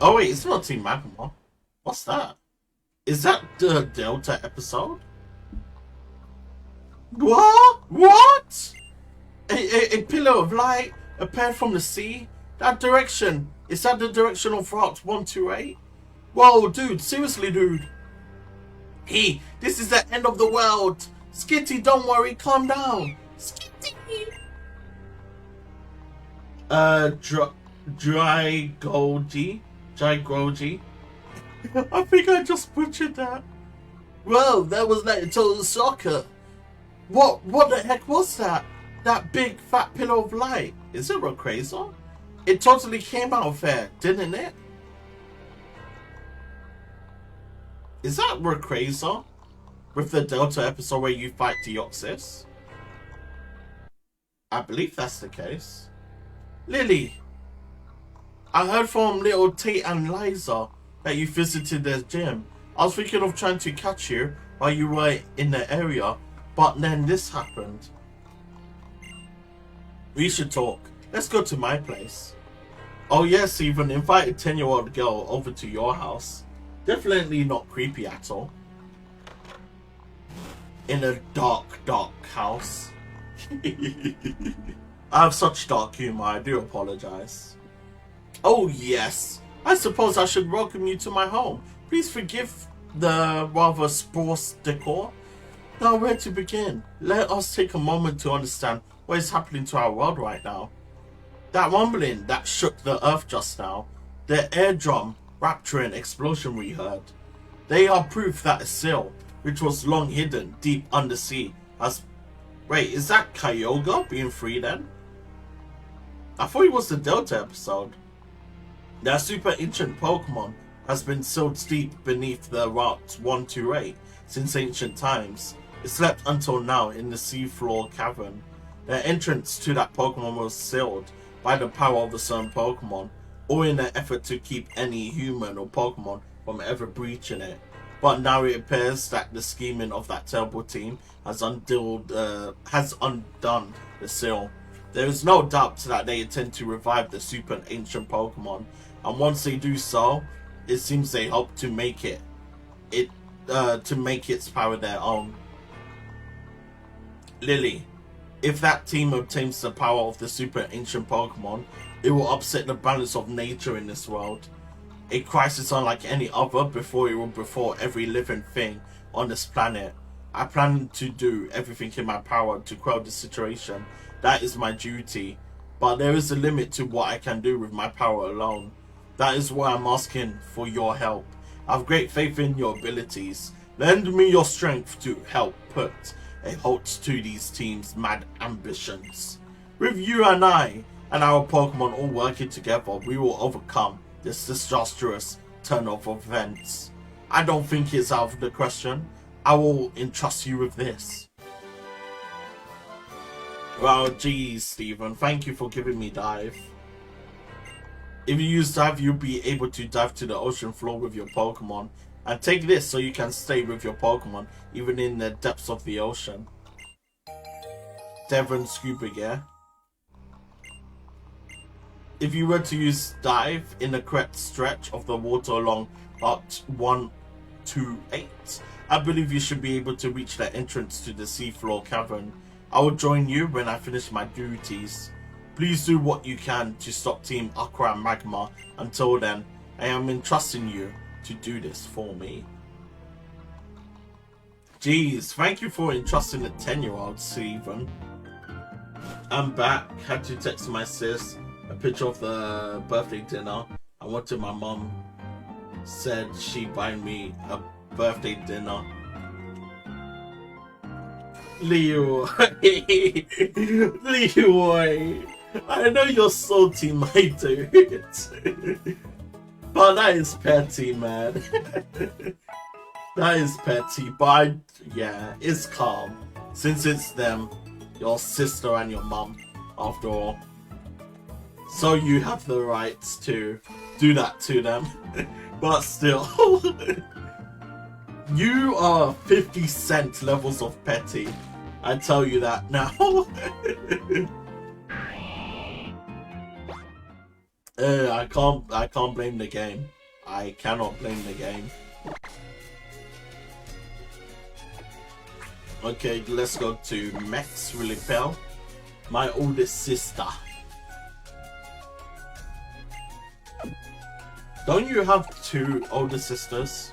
Oh wait, it's not Team Magma. What's that? Is that the Delta episode? What? What? A pillar of light appeared from the sea? That direction. Is that the direction of Route 128? Whoa, dude. Seriously, dude. Hey, this is the end of the world. Skitty, don't worry. Calm down. Skitty. Dry Golgi. I think I just butchered that. Well, that was like a total shocker. What the heck was that? That big fat pillar of light. Is it Rayquaza? It totally came out of there, didn't it? Is that Rayquaza? With the Delta episode where you fight Deoxys? I believe that's the case. Lily, I heard from little Tate and Liza that you visited their gym. I was thinking of trying to catch you while you were in the area, but then this happened. We should talk. Let's go to my place. Oh yes, even invite a 10-year-old girl over to your house. Definitely not creepy at all. In a dark house. I have such dark humor, I do apologize. Oh yes, I suppose I should welcome you to my home. Please forgive the rather sparse decor. Now where to begin? Let us take a moment to understand what is happening to our world right now. That rumbling that shook the earth just now, the air drum, rapture and explosion we heard, they are proof that a seal, which was long hidden deep undersea, has... Wait, is that Kyogre being free then? I thought it was the Delta episode. That super ancient Pokemon has been sealed deep beneath the Route 128 since ancient times. It slept until now in the seafloor cavern. The entrance to that Pokemon was sealed by the power of a certain Pokemon, or in an effort to keep any human or Pokemon from ever breaching it. But now it appears that the scheming of that terrible team has undone the seal. There is no doubt that they intend to revive the super ancient Pokemon, and once they do so, it seems they hope to make its power their own. Lily, if that team obtains the power of the super ancient Pokemon, it will upset the balance of nature in this world. A crisis unlike any other before it will befall every living thing on this planet. I plan to do everything in my power to quell the situation. That is my duty. But there is a limit to what I can do with my power alone. That is why I'm asking for your help. I have great faith in your abilities. Lend me your strength to help put a halt to these teams' mad ambitions. With you and I and our Pokemon all working together, we will overcome this disastrous turn of events. I don't think it's out of the question. I will entrust you with this. Well, geez, Stephen, thank you for giving me dive. If you use dive, you'll be able to dive to the ocean floor with your Pokemon. And take this so you can stay with your Pokemon even in the depths of the ocean. Devon Scuba Gear. If you were to use dive in the correct stretch of the water along Route 128, I believe you should be able to reach the entrance to the seafloor cavern. I will join you when I finish my duties. Please do what you can to stop Team Aqua and Magma. Until then, I am entrusting you to do this for me. Jeez, thank you for entrusting the 10-year-old, Stephen. I'm back. Had to text my sis a picture of the birthday dinner. I went to my mum. Said she'd buy me a birthday dinner. Leo. Leroy. I know you're salty, my dude. But that is petty, man. That is petty, but yeah, it's calm. Since it's them, your sister and your mum, after all. So you have the rights to do that to them. But still, you are 50 cent levels of petty. I tell you that now. I can't blame the game. I cannot blame the game. Okay, let's go to Max Really Pale. My oldest sister. Don't you have 2 older sisters?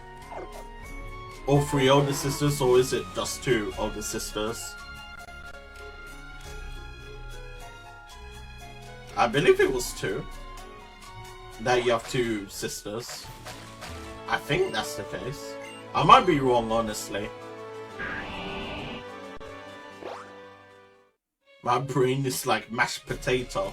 Or 3 older sisters, or is it just 2 older sisters? I believe it was 2. That you have 2 sisters. I think that's the case. I might be wrong, honestly. My brain is like mashed potato.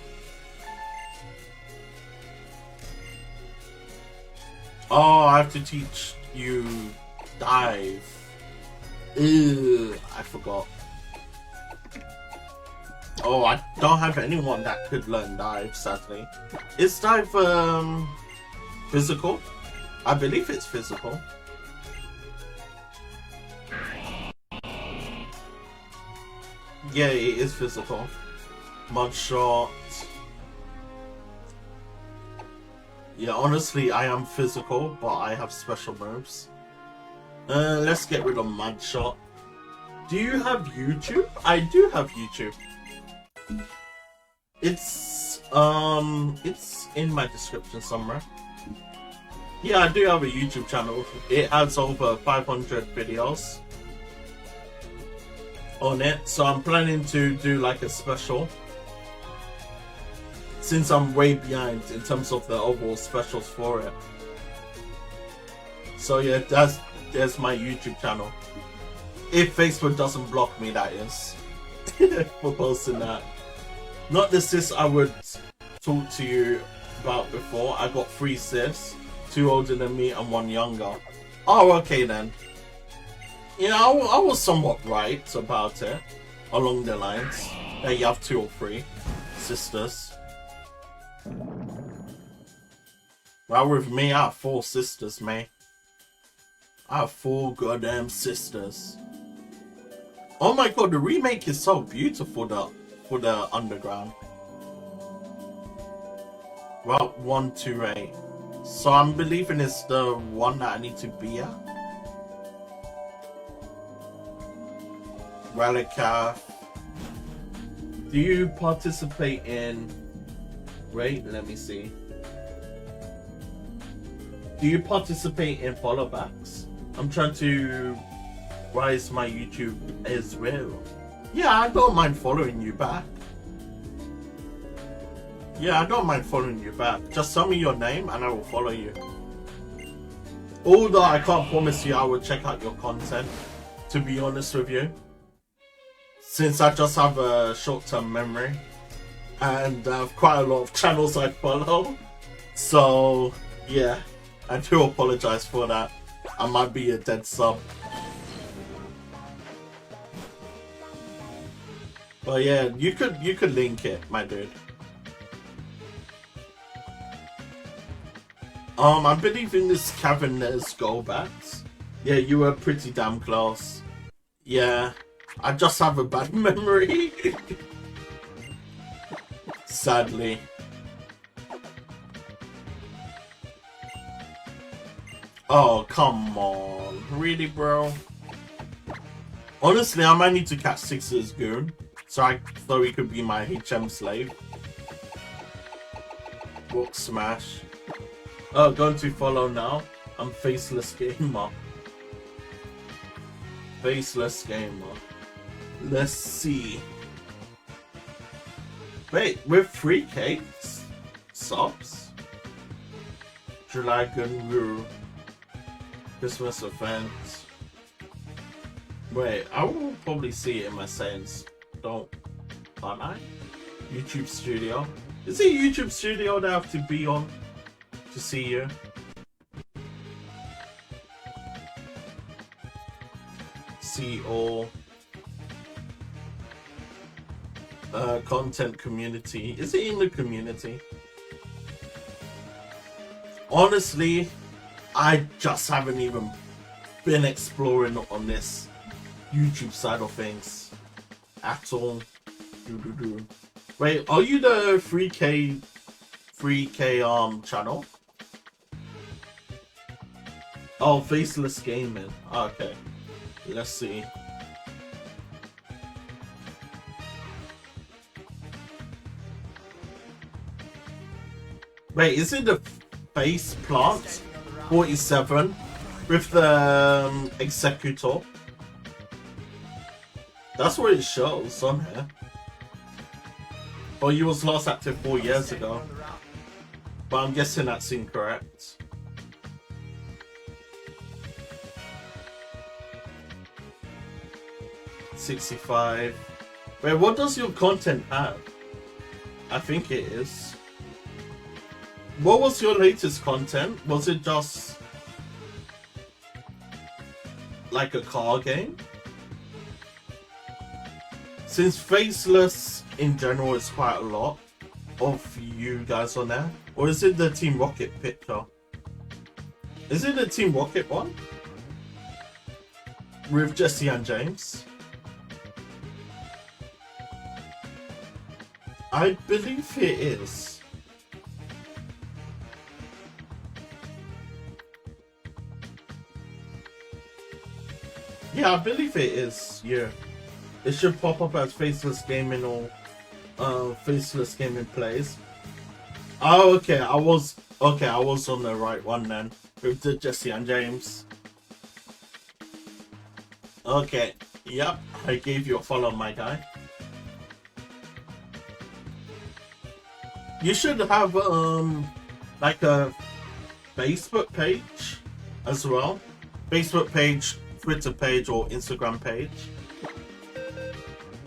Oh, I have to teach you dive. Ew, I forgot. Oh, I don't have anyone that could learn dive, sadly. Is dive physical? I believe it's physical. Yeah, it is physical. Mud shot. Yeah, honestly, I am physical, but I have special moves. Let's get rid of mud shot. Do you have YouTube? I do have YouTube. It's in my description somewhere. Yeah, I do have a YouTube channel. It has over 500 videos on it, so I'm planning to do like a special, since I'm way behind in terms of the overall specials for it. So yeah, there's my YouTube channel. If Facebook doesn't block me, that is, for posting that. Not the sis I would talk to you about before. I got 3 sis, 2 older than me and 1 younger. Oh, okay then. Yeah, I was somewhat right about it, along the lines that you have 2 or 3 sisters. Well, with me, I have 4 sisters, mate. I have 4 goddamn sisters. Oh my god, the remake is so beautiful for the underground. Route 128. So I'm believing it's the one that I need to be at. Relicath. Do you participate in... Wait, let me see. Do you participate in followbacks? I'm trying to rise my YouTube as well. Yeah, I don't mind following you back. Yeah, I don't mind following you back. Just tell me your name and I will follow you. Although I can't promise you I will check out your content, to be honest with you. Since I just have a short-term memory. And I have quite a lot of channels I follow. So, yeah. I do apologize for that. I might be a dead sub. But yeah, you could link it, my dude. I believe in this cavern there's go bats. Yeah, you were pretty damn close. Yeah, I just have a bad memory. Sadly. Oh, come on. Really, bro? Honestly, I might need to catch Six's goon, so he could be my HM slave. Book smash. Oh, going to follow now. I'm Faceless Gamer. Faceless Gamer. Let's see. Wait, with 3K subs? Dragon Guru. Christmas event. Wait, I will probably see it in my settings. Can't I? YouTube Studio. Is it YouTube Studio that I have to be on to see you? See all. Content community. Is it in the community? Honestly, I just haven't even been exploring on this YouTube side of things at all. Wait, are you the 3K channel? Oh, Faceless Gaming. Okay. Let's see. Wait, is it the Face Plant 47 with the Executor? That's what it shows on here. Oh, you was last active 4 years ago. But I'm guessing that's incorrect. $65. Wait, what does your content have? I think it is. What was your latest content? Was it just like a car game? Since Faceless in general is quite a lot of you guys on there. Or is it the Team Rocket picture? Is it the Team Rocket one? With Jesse and James? I believe it is. Yeah, I believe it is. Yeah. It should pop up as Faceless Gaming or Faceless Gaming Plays. Oh, okay. I was on the right one then with the Jesse and James. Okay. Yep. I gave you a follow, my guy. You should have like a Facebook page as well. Facebook page, Twitter page, or Instagram page.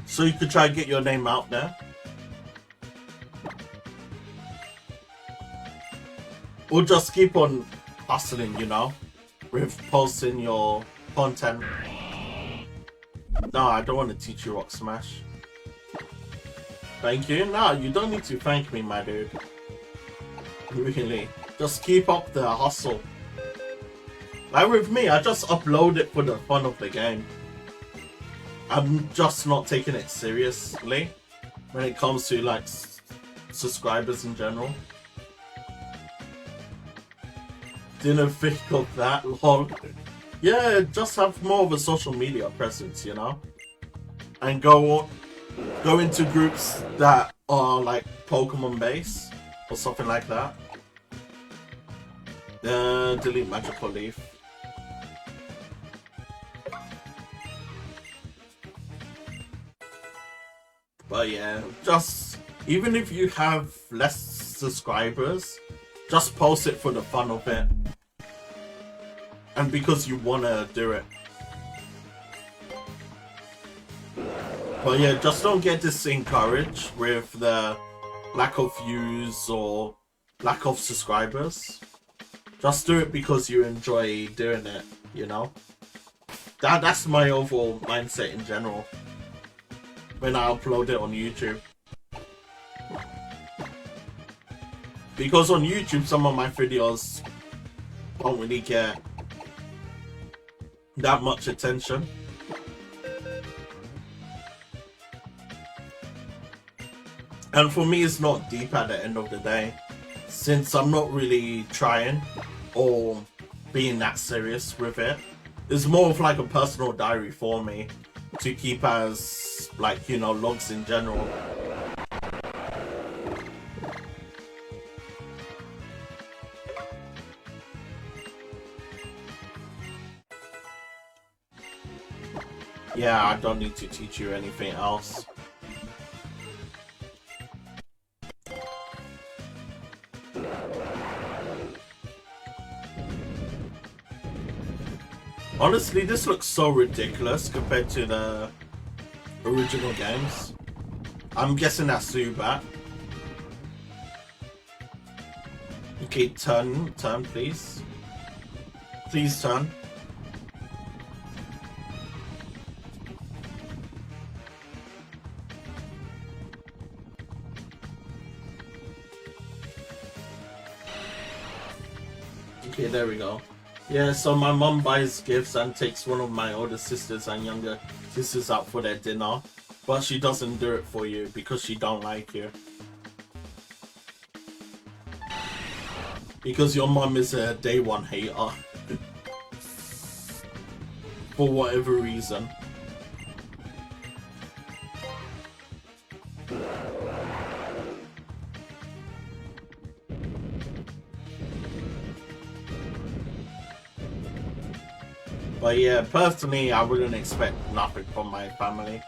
So you could try and get your name out there. Or just keep on hustling, you know, with posting your content. No, I don't want to teach you Rock Smash. Thank you. No, you don't need to thank me, my dude. Really. Just keep up the hustle. Like with me, I just upload it for the fun of the game. I'm just not taking it seriously when it comes to like subscribers in general. Didn't think of that, lol. Yeah, just have more of a social media presence, you know? And go into groups that are like Pokemon based or something like that. Delete Magical Leaf. But yeah, just even if you have less subscribers, just post it for the fun of it. And because you wanna do it. But yeah, just don't get discouraged with the lack of views or lack of subscribers. Just do it because you enjoy doing it, you know? That's my overall mindset in general when I upload it on YouTube. Because on YouTube, some of my videos don't really get that much attention. And for me, it's not deep at the end of the day, since I'm not really trying or being that serious with it. It's more of like a personal diary for me to keep as, like, you know, logs in general. Yeah, I don't need to teach you anything else. Honestly, this looks so ridiculous compared to the original games. I'm guessing that's Zubat. Okay, turn, please. Please turn. Okay, there we go. Yeah, so my mom buys gifts and takes one of my older sisters and younger sisters out for their dinner. But she doesn't do it for you because she don't like you. Because your mom is a day one hater. for whatever reason. But yeah, personally, I wouldn't expect nothing from my family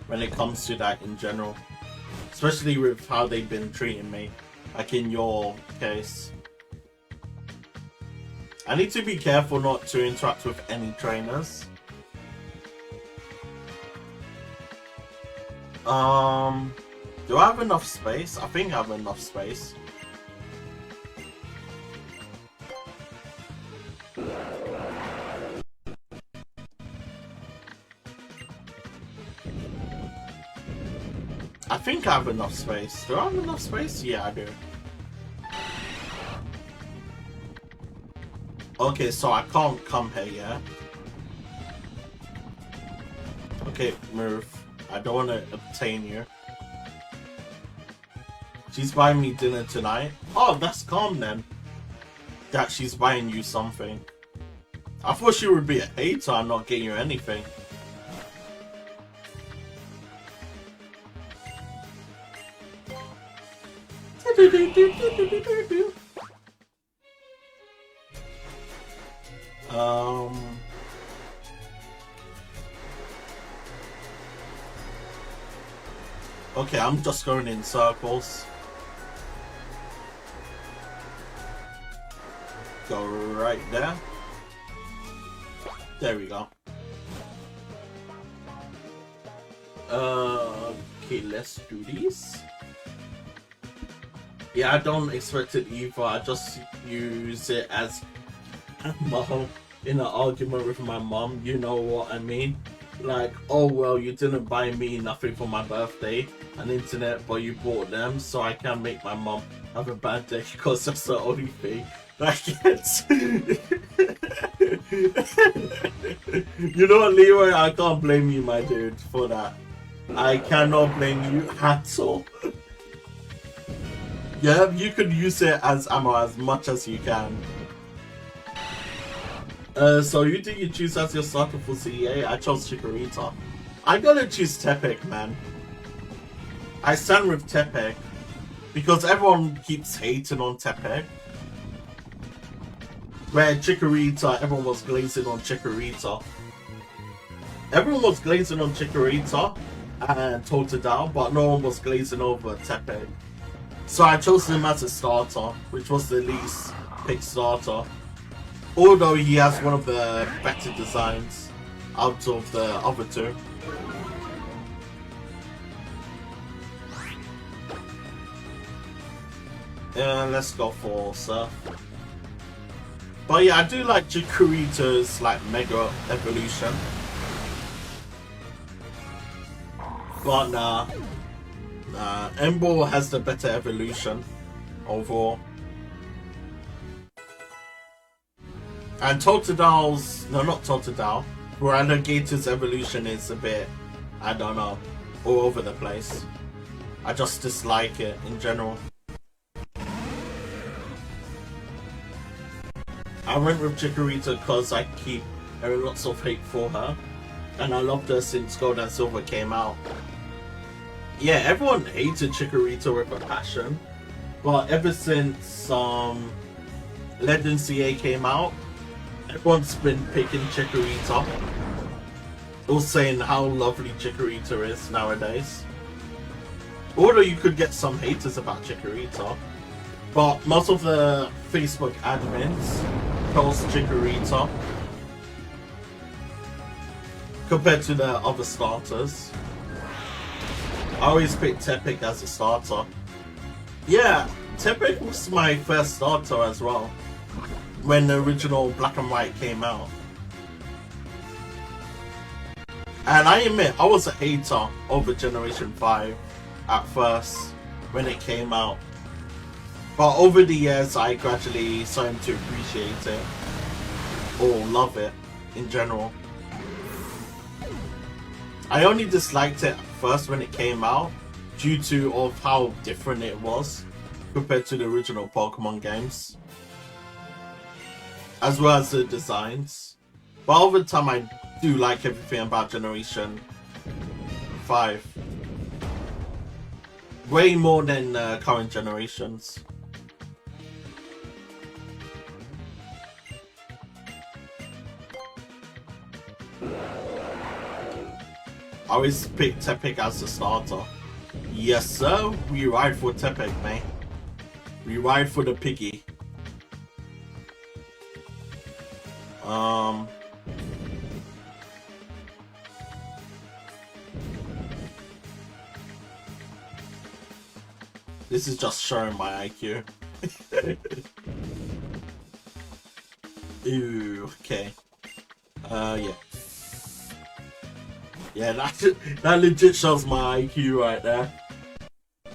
when it comes to that in general. Especially with how they've been treating me, like in your case. I need to be careful not to interact with any trainers. Do I have enough space? I think I have enough space. I think I have enough space. Do I have enough space? Yeah, I do. Okay, so I can't come here, yeah? Okay, move. I don't want to obtain you. She's buying me dinner tonight. Oh, that's calm then. That she's buying you something. I thought she would be a hater and not get you anything. Okay, I'm just going in circles. Go right there. There we go. Okay, let's do these. Yeah, I don't expect it either. I just use it as ammo in an argument with my mom. You know what I mean? Like, oh well, you didn't buy me nothing for my birthday and internet, but you bought them, so I can't make my mom have a bad day because that's the only thing I get. You know what, Leroy? I can't blame you, my dude, for that. I cannot blame you at all. Yeah, you could use it as ammo as much as you can. So who did you choose as your starter for CEA? I chose Chikorita. I gotta choose Tepig, man. I stand with Tepig because everyone keeps hating on Tepig. Where Chikorita, everyone was glazing on Chikorita. Everyone was glazing on Chikorita and Totodile, but no one was glazing over Tepig. So I chose him as a starter, which was the least picked starter. Although he has one of the better designs out of the other two. Let's go for Surf. But yeah, I do like Chikorita's like Mega Evolution. But nah, Ember has the better evolution overall. And Totodile's, no, not Totodile, Relegator's evolution is a bit, I don't know, all over the place. I just dislike it in general. I went with Chikorita because I keep hearing lots of hate for her. And I loved her since Gold and Silver came out. Yeah, everyone hated Chikorita with a passion. But ever since Legend CA came out, everyone's been picking Chikorita. All saying how lovely Chikorita is nowadays. Although you could get some haters about Chikorita. But most of the Facebook admins chose Chikorita compared to the other starters. I always pick Tepig as a starter. Yeah, Tepig was my first starter as well when the original Black and White came out. And I admit, I was a hater over Generation 5 at first when it came out. But over the years, I gradually started to appreciate it or love it in general. I only disliked it at first when it came out due to of how different it was compared to the original Pokemon games, as well as the designs. But over time I do like everything about Generation 5. Way more than current generations. I always pick Tepig as the starter. Yes sir, we ride for Tepig, mate. We ride for the piggy. This is just showing my IQ. Ooh, okay. Yeah. Yeah, that legit shows my IQ right there.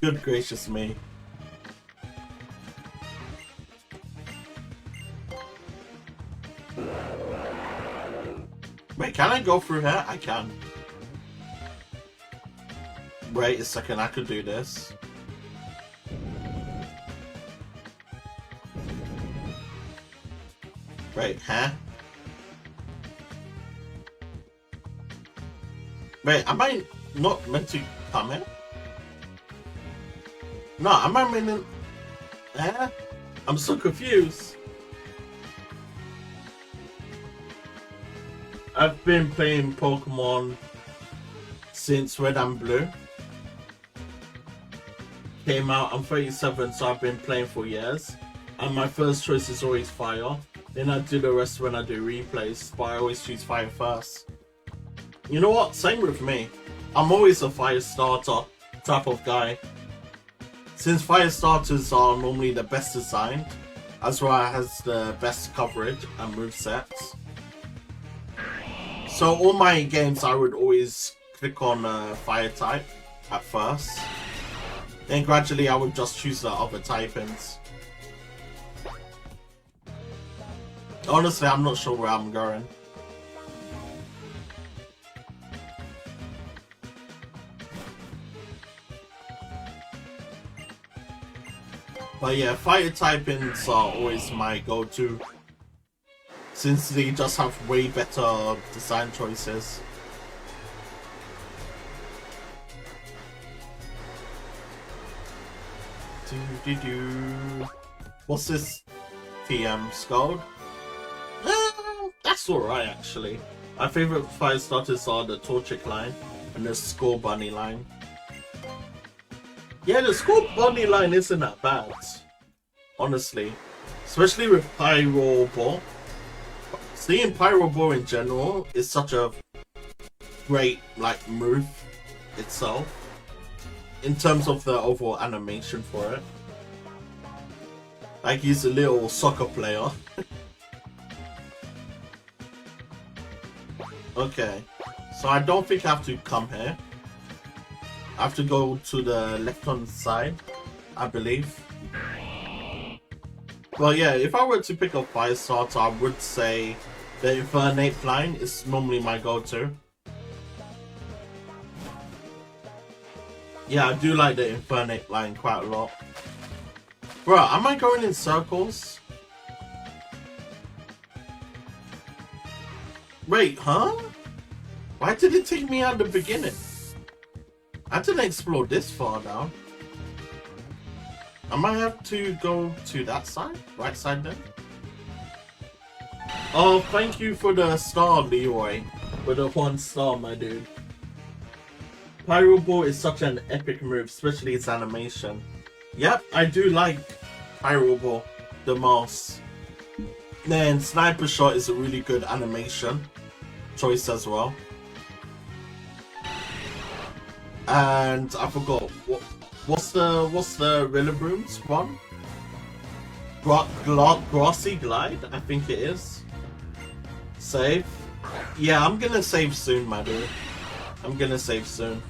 Good gracious me. Wait, can I go through here? I can. Wait a second, I could do this. Wait, huh? Wait, am I not meant to come here? No, am I meant to... Eh? I'm so confused. I've been playing Pokemon since Red and Blue came out. I'm 37, so I've been playing for years. And my first choice is always Fire. Then I do the rest when I do replays, but I always choose Fire first. You know what? Same with me. I'm always a Fire starter type of guy. Since Fire starters are normally the best designed, as well as the best coverage and movesets. So all my games I would always click on Fire type at first. Then gradually I would just choose the other typings. Honestly, I'm not sure where I'm going. But yeah, Fire typings are always my go-to, since they just have way better design choices. What's this? TM Scald? That's alright actually. My favourite Fire starters are the Torchic line and the Skull Bunny line. Yeah, the Skull Bunny line isn't that bad, honestly. Especially with Pyro Ball. Seeing Pyro Ball in general is such a great like move itself. In terms of the overall animation for it. Like he's a little soccer player. Okay, so I don't think I have to come here. I have to go to the left-hand side, I believe. Well, yeah, if I were to pick up Fire starter, I would say the Infernape line is normally my go-to. Yeah, I do like the Infernape line quite a lot. Bro, am I going in circles? Wait, huh? Why did it take me at the beginning? I didn't explore this far down. I might have to go to that side? Right side then? Oh, thank you for the star, Leroy. For the 1 star, my dude. Pyro Ball is such an epic move, especially its animation. Yep, I do like Pyro Ball the most. Then Sniper Shot is a really good animation choice as well. And I forgot what's the Rillaboom's one? Grassy Glide, I think it is. Save. Yeah, I'm gonna save soon, my dude. I'm gonna save soon.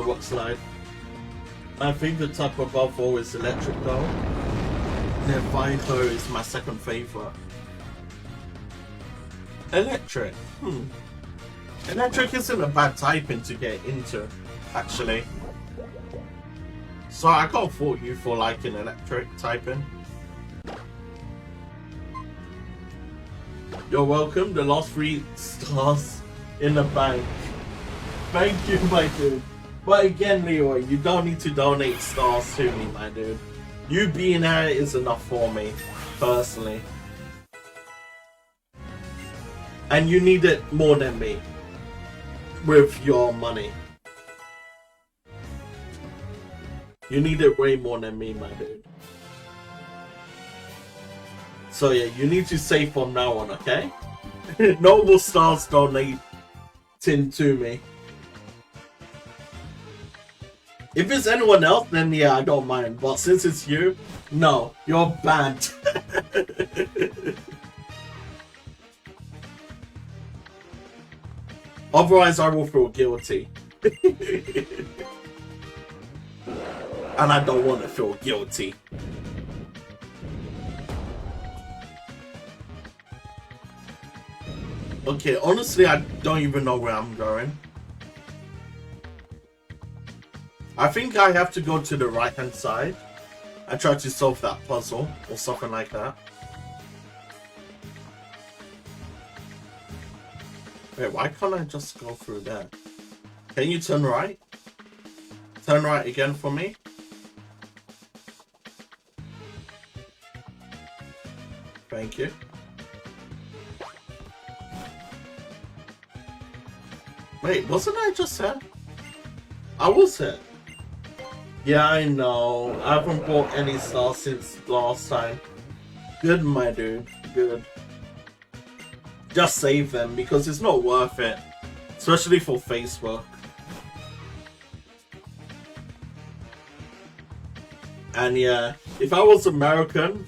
What slide? I think the type above all is electric though. Then Viper is my second favorite. Electric. Electric isn't a bad typing to get into, actually. So I can't fault you for liking electric typing. You're welcome. The last 3 stars in the bank. Thank you, my dude. But again, Leroy, you don't need to donate stars to me, my dude. You being here is enough for me, personally. And you need it more than me. With your money. You need it way more than me, my dude. So yeah, you need to save from now on, okay? No more stars donating to me. If it's anyone else, then yeah, I don't mind. But since it's you, no, you're banned. Otherwise, I will feel guilty. And I don't want to feel guilty. Okay, honestly, I don't even know where I'm going. I think I have to go to the right-hand side and try to solve that puzzle or something like that. Wait, why can't I just go through there? Can you turn right? Turn right again for me? Thank you. Wait, wasn't I just here? I was here. Yeah, I know. I haven't bought any stars since last time. Good, my dude. Good. Just save them because it's not worth it. Especially for Facebook. And yeah, if I was American,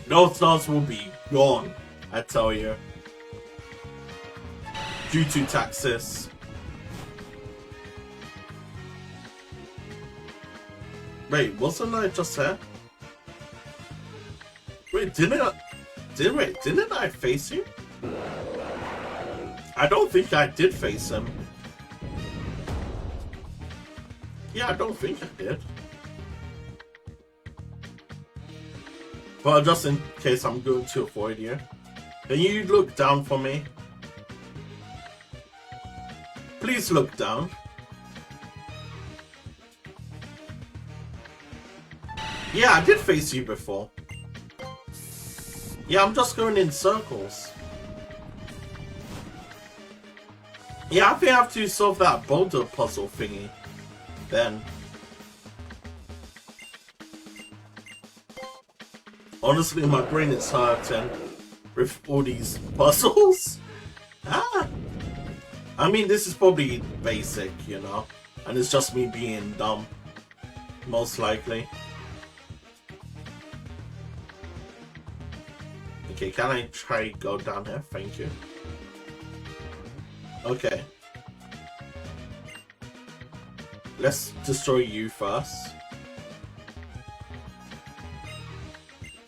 those stars will be gone, I tell you. Due to taxes. Wait, wasn't I just here? Wait, didn't I face you? I don't think I did face him. Yeah, I don't think I did. But just in case I'm going to avoid you, can you look down for me? Please look down. Yeah, I did face you before. Yeah, I'm just going in circles. Yeah, I think I have to solve that boulder puzzle thingy. Then. Honestly, my brain is hurting with all these puzzles. Ah. I mean, this is probably basic, you know, and it's just me being dumb, most likely. Okay, can I try go down here? Thank you. Okay. Let's destroy you first.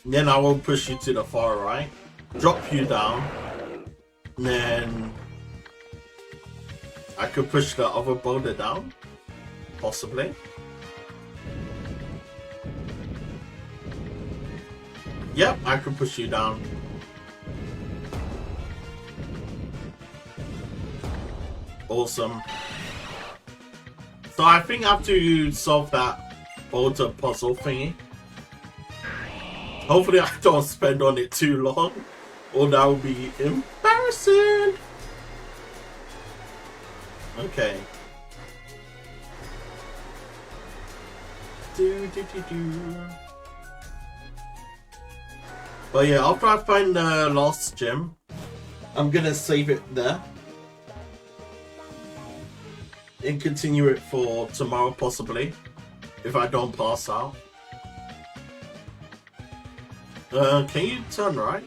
Then I will push you to the far right, drop you down, and then I could push the other boulder down, possibly. Yep, I could push you down. Awesome. So I think I have to solve that boulder puzzle thingy. Hopefully I don't spend on it too long, or that would be embarrassing. Okay. But yeah, after I find the last gem, I'm gonna save it there. And continue it for tomorrow, possibly. If I don't pass out. Can you turn right?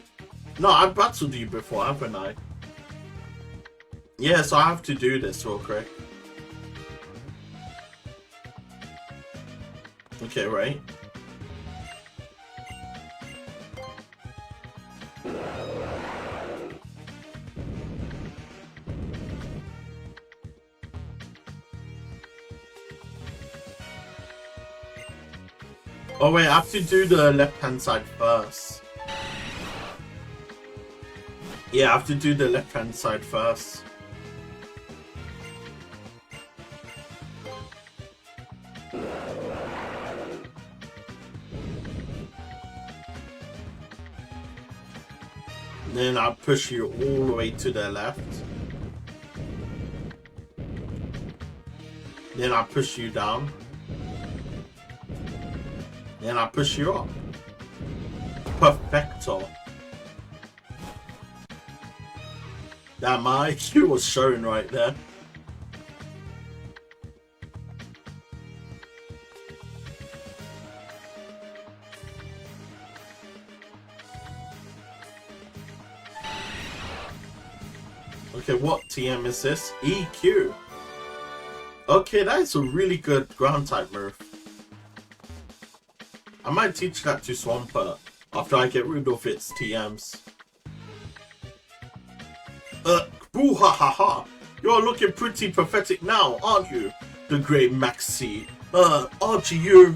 No, I battled you before, haven't I? Yeah, so I have to do this real quick. Okay, right. Oh wait, I have to do the left hand side first. Yeah, I have to do the left hand side first. Then I'll push you all the way to the left. Then I'll push you down. Then I'll push you up. Perfecto. That my IQ was showing right there. Okay, what TM is this? EQ. Okay, that is a really good ground type move. I might teach that to Swampert after I get rid of its TMs. Boo ha ha ha! You're looking pretty pathetic now, aren't you? The great Maxi. RGU.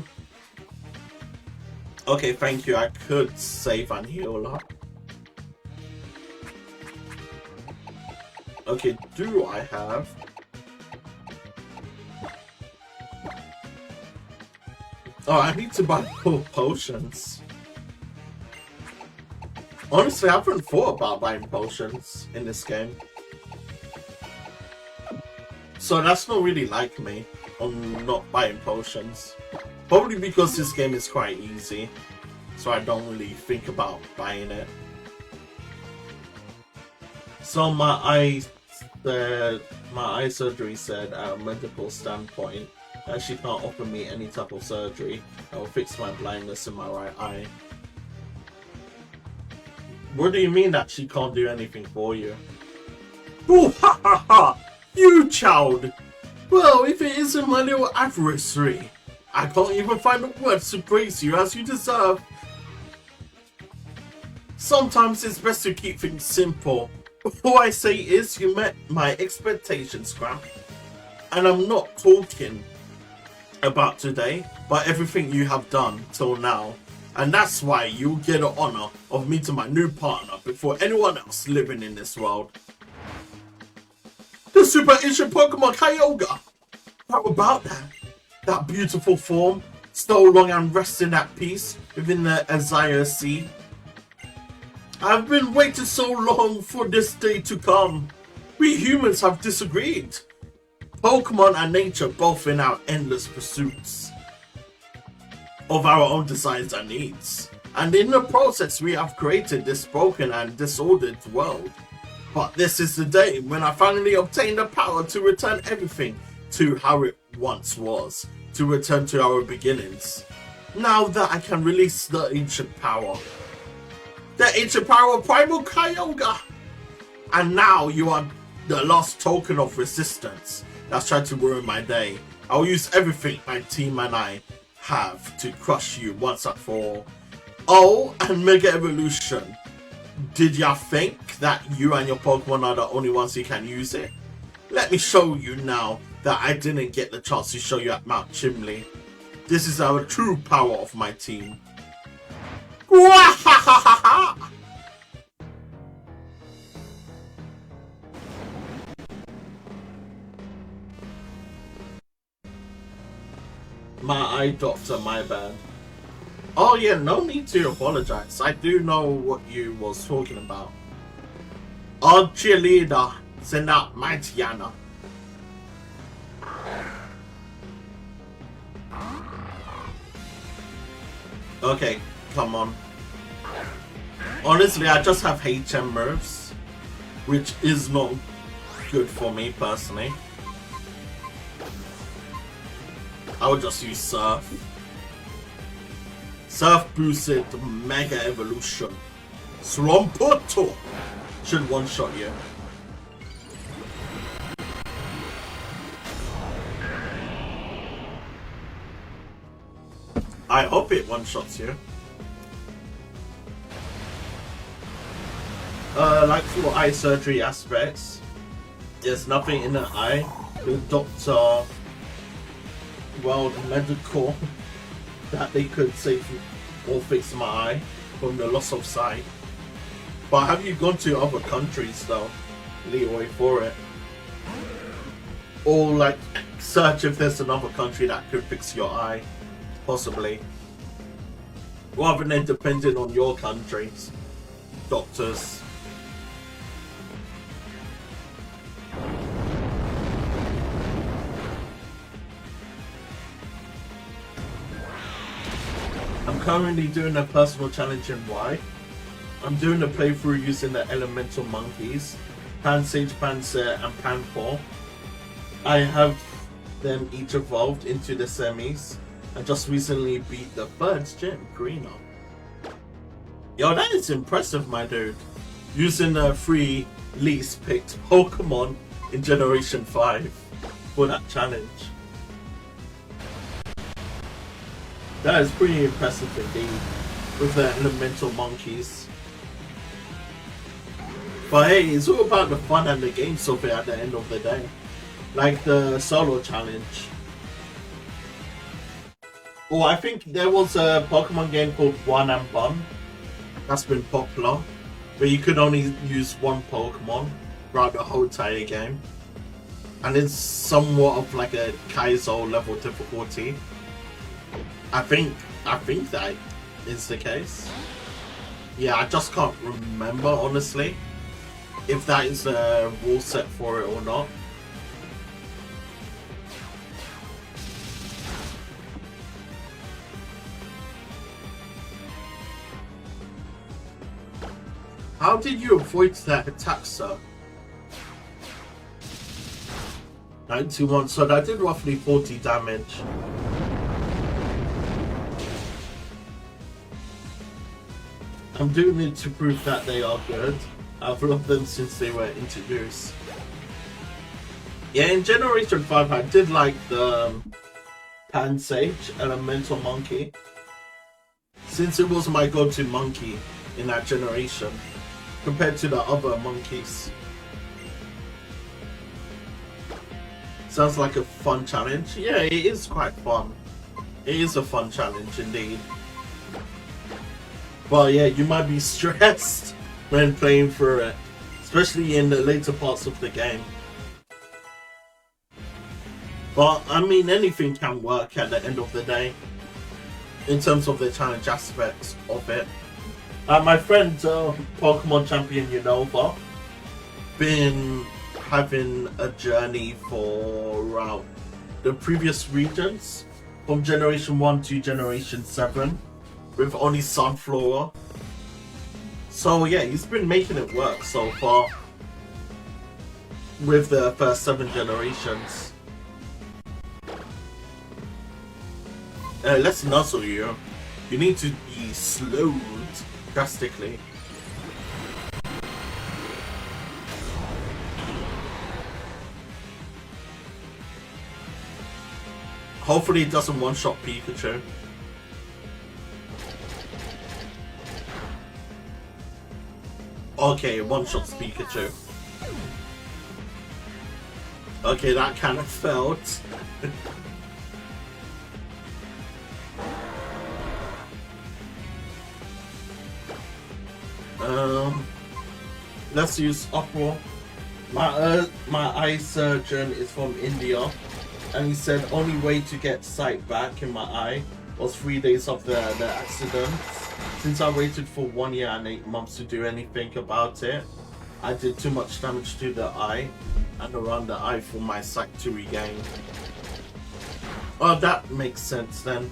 Okay, thank you. I could save and heal up. Okay, do I have... Oh, I need to buy more potions. Honestly, I haven't thought about buying potions in this game. So that's not really like me on not buying potions. Probably because this game is quite easy. So I don't really think about buying it. So my eye surgery said at a medical standpoint that she can't offer me any type of surgery that will fix my blindness in my right eye. What do you mean that she can't do anything for you? Oh, ha ha ha! You child! Well, if it isn't my little adversary, I can't even find the words to praise you as you deserve. Sometimes it's best to keep things simple. All I say is you met my expectations, Scrap. And I'm not talking about today, but everything you have done till now. And that's why you'll get the honor of meeting my new partner before anyone else living in this world. The super ancient Pokemon Kyogre! How about that? That beautiful form, so long and resting at peace within the Azure Sea. I've been waiting so long for this day to come. We humans have disagreed. Pokemon and nature both in our endless pursuits of our own desires and needs. And in the process we have created this broken and disordered world. But this is the day when I finally obtained the power to return everything to how it once was. To return to our beginnings. Now that I can release the ancient power. The ancient power of Primal Kyogre! And now you are the last token of resistance that's trying to ruin my day. I'll use everything my team and I have to crush you once and for all. Oh, and Mega Evolution. Did ya think that you and your Pokemon are the only ones who can use it? Let me show you now that I didn't get the chance to show you at Mount Chimley. This is our true power of my team. My eye doctor, my bad. Oh yeah, no need to apologize. I do know what you was talking about. Our cheerleader, send out my Tiana. Okay, come on. Honestly, I just have HM moves, which is not good for me personally. I would just use Surf. Surf boosted Mega Evolution. Swampert should one-shot you. I hope it one-shots you. Like for eye surgery aspects, there's nothing in the eye. The doctor, well, the medical, that they could save or fix my eye from the loss of sight. But have you gone to other countries though, Leeway, for it? Or like search if there's another country that could fix your eye, possibly. Rather than depending on your country's doctors. I'm currently doing a personal challenge in Y. I'm doing a playthrough using the elemental monkeys, Pansage, Panzer, and Panpour. I have them each evolved into the semis, and just recently beat the third gym, Greener. Yo, that is impressive, my dude. Using the 3 least picked Pokemon in Generation 5 for that challenge. That is pretty impressive indeed, with the elemental monkeys. But hey, it's all about the fun and the games of it at the end of the day. Like the solo challenge. Oh, I think there was a Pokemon game called One and Bun that's been popular, where you could only use one Pokemon throughout the whole entire game. And it's somewhat of like a Kaizo level difficulty. I think that is the case. Yeah, I just can't remember honestly if that is a rule set for it or not. How did you avoid that attack, sir? 91, so that did roughly 40 damage. I'm doing it to prove that they are good. I've loved them since they were introduced. Yeah, in Generation 5 I did like the Pansage Elemental Monkey, since it was my go-to monkey in that generation compared to the other monkeys. Sounds like a fun challenge. Yeah, it is quite fun. It is a fun challenge indeed. But yeah, you might be stressed when playing through it, especially in the later parts of the game. But I mean, anything can work at the end of the day in terms of the challenge aspects of it. My friend, Pokemon champion Unova, been having a journey for the previous regions from Generation 1 to Generation 7 with only Sunflora. So yeah, he's been making it work so far with the first 7 generations. Let's nuzzle you. You need to be slowed drastically. Hopefully it doesn't one-shot Pikachu. Okay, one-shots Pikachu. Okay, that kind of failed. Let's use Uproar. My eye surgeon is from India, and he said only way to get sight back in my eye was 3 days of the accident. Since I waited for 1 year and 8 months to do anything about it, I did too much damage to the eye and around the eye for my sight to regain. Oh, that makes sense then.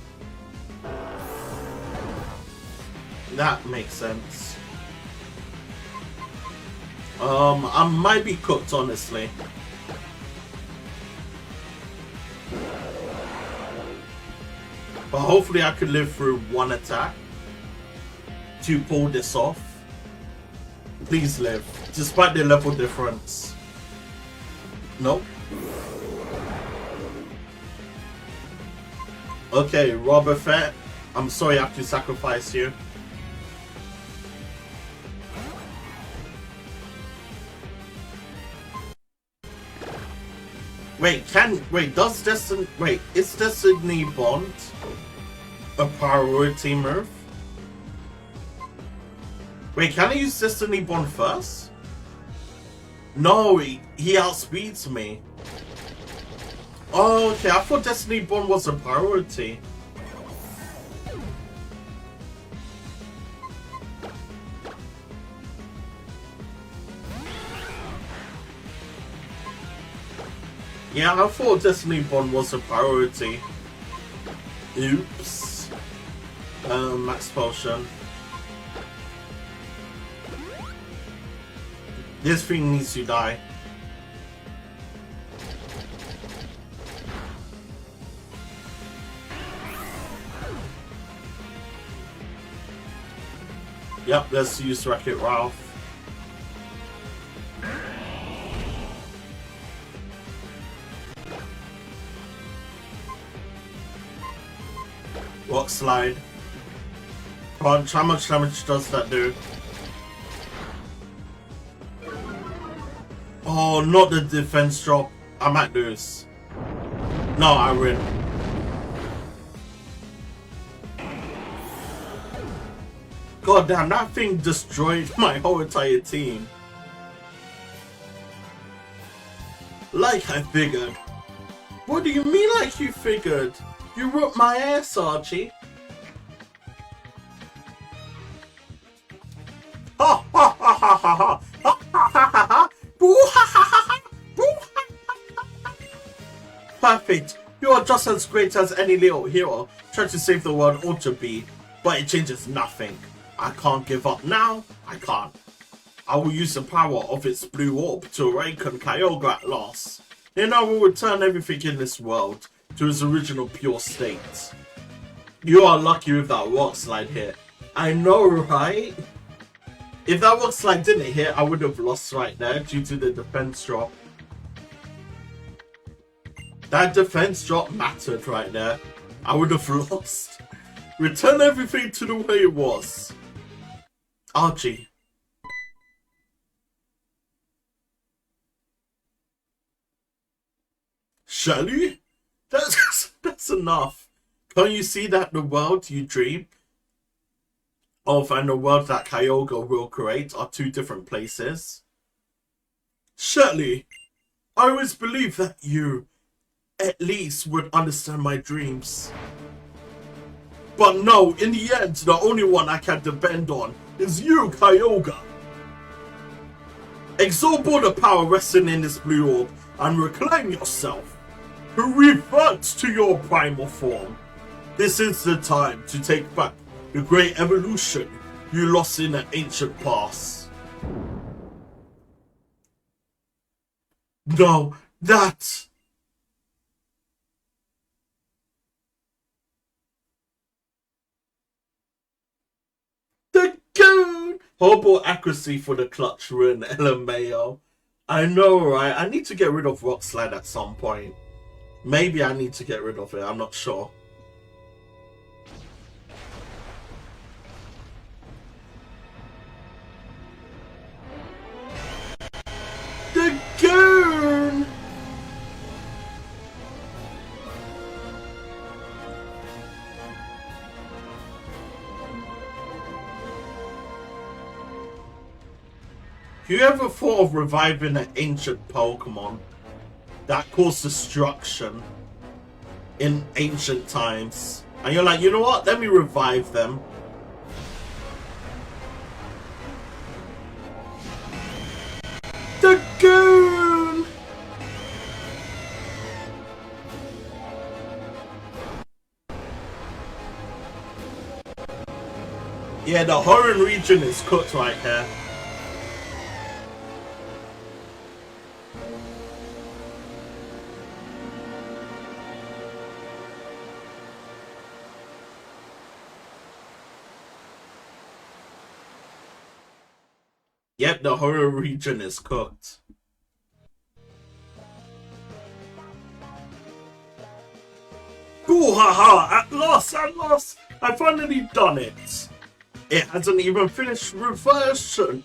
That makes sense. I might be cooked, honestly. But hopefully I could live through one attack to pull this off. Please live, despite the level difference. Nope. Okay, Robert Fett, I'm sorry I have to sacrifice you. Is Destiny Bond a priority move? Wait, can I use Destiny Bond first? No, he outspeeds me. Oh, okay, I thought Destiny Bond was a priority. Yeah, I thought Destiny Bond was a priority. Oops. Max potion. This thing needs to die. Yep, let's use Wreck-It Ralph. Rock Slide. Punch, how much damage does that do? Oh, not the defense drop. I might lose. No, I win. God damn, that thing destroyed my whole entire team. Like I figured. What do you mean like you figured? You whooped my ass, Archie. Ha ha ha ha ha ha ha ha ha ha. Boo ha ha ha ha. Boo ha ha ha. Perfect. You are just as great as any little hero trying to save the world ought to be, but it changes nothing. I can't give up now. I can't. I will use the power of its blue orb to awaken Kyogre at last. Then I will return everything in this world to its original pure state. You are lucky with that rock slide hit. I know, right? If that rock slide didn't hit, I would have lost right there due to the defense drop. That defense drop mattered right there. I would have lost. Return everything to the way it was. Archie. Shelly? That's enough. Can't you see that the world you dream of and the world that Kyogre will create are two different places? Shelly, I always believed that you, at least, would understand my dreams. But no, in the end, the only one I can depend on is you, Kyogre. Absorb all the power resting in this blue orb and reclaim yourself. Revert to your primal form. This is the time to take back the great evolution you lost in the ancient past. No, that... The goon! Horrible accuracy for the clutch run, LMAO. I know, right? I need to get rid of Rock Slide at some point. Maybe I need to get rid of it, I'm not sure. The goon! You ever thought of reviving an ancient Pokémon that caused destruction in ancient times? And you're like, you know what? Let me revive them. The goon! Yeah, the Hoenn region is cooked right here. Yep, the Hoenn region is cooked. Ooh, haha, at last, I finally done it. It hasn't even finished reversion.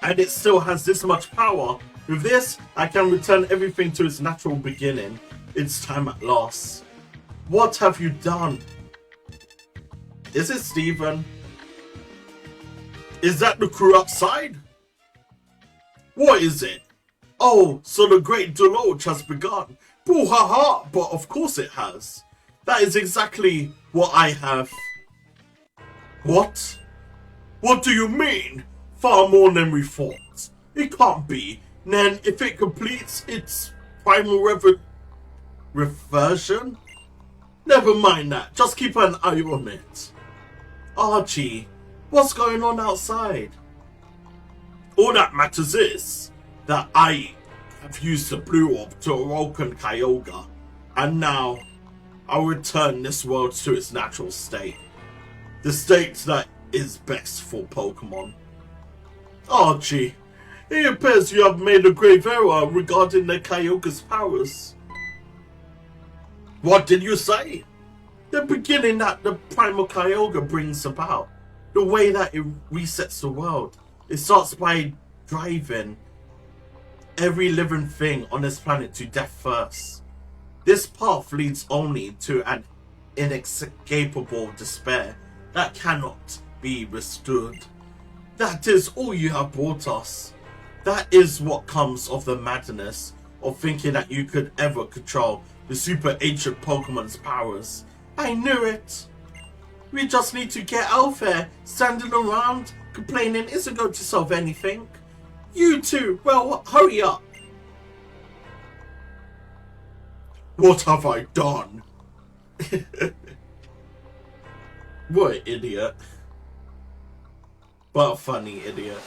And it still has this much power. With this, I can return everything to its natural beginning. It's time at last. What have you done? Is it Steven? Is that the crew outside? What is it? Oh, so the great deluge has begun. Boo ha ha, but of course it has. That is exactly what I have. What? What do you mean? Far more than we thought. It can't be. Then if it completes its primal reversion? Never mind that, just keep an eye on it. Archie, what's going on outside? All that matters is that I have used the blue orb to awaken Kyogre, and now I'll return this world to its natural state. The state that is best for Pokemon. Archie, it appears you have made a grave error regarding the Kyogre's powers. What did you say? The beginning that the primal Kyogre brings about. The way that it resets the world. It starts by driving every living thing on this planet to death first. This path leads only to an inescapable despair that cannot be withstood. That is all you have brought us. That is what comes of the madness of thinking that you could ever control the super ancient Pokemon's powers. I knew it. We just need to get out there. Standing around complaining isn't going to solve anything. You too. Well, hurry up. What have I done? What an idiot. But a funny idiot.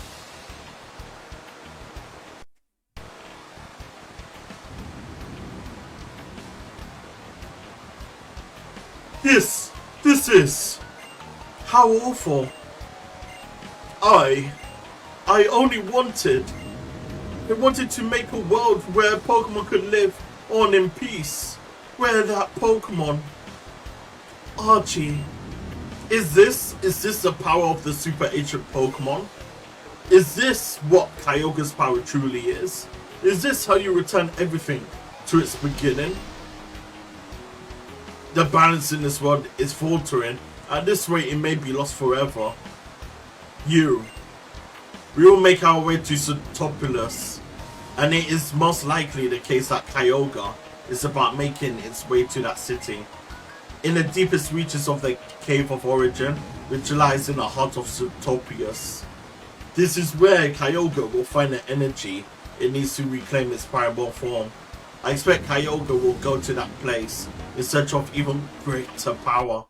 This is... How awful. I only wanted... I wanted to make a world where Pokemon could live on in peace. Where that Pokemon... Archie... Is this the power of the super ancient Pokemon? Is this what Kyogre's power truly is? Is this how you return everything to its beginning? The balance in this world is faltering. At this rate, it may be lost forever. We will make our way to Sotopulus, and it is most likely the case that Kyogre is about making its way to that city. In the deepest reaches of the Cave of Origin, which lies in the heart of Sotopulus. This is where Kyogre will find the energy it needs to reclaim its primal form. I expect Kyogre will go to that place in search of even greater power.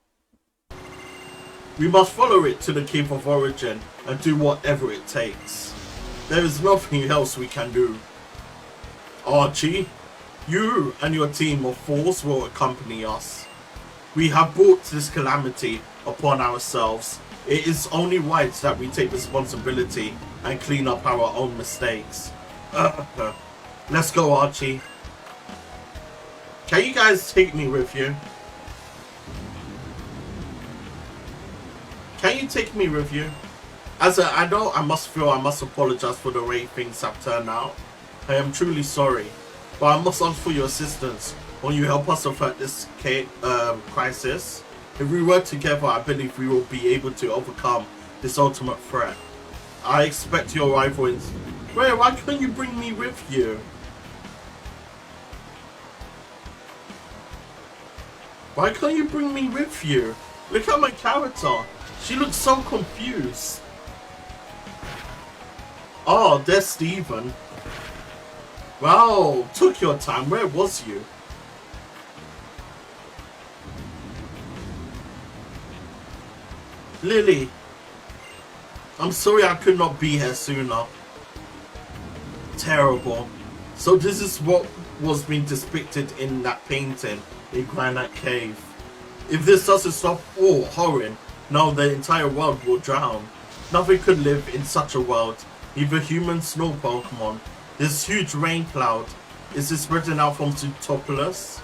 We must follow it to the Cave of Origin and do whatever it takes. There is nothing else we can do. Archie, you and your team of fours will accompany us. We have brought this calamity upon ourselves. It is only right that we take responsibility and clean up our own mistakes. Let's go, Archie. Can you guys take me with you? Can you take me with you? As an adult, I must apologize for the way things have turned out. I am truly sorry. But I must ask for your assistance when you help us avert this crisis. If we work together, I believe we will be able to overcome this ultimate threat. I expect your arrival in... Wait, why can't you bring me with you? Why can't you bring me with you? Look at my character. She looks so confused. Oh, there's Steven. Wow, took your time. Where was you? Lily. I'm sorry I could not be here sooner. Terrible. So this is what was being depicted in that painting in Granite Cave. If this doesn't stop all horror, now the entire world will drown. Nothing could live in such a world. Neither humans nor Pokemon. This huge rain cloud, is it spreading out from Sotopulus?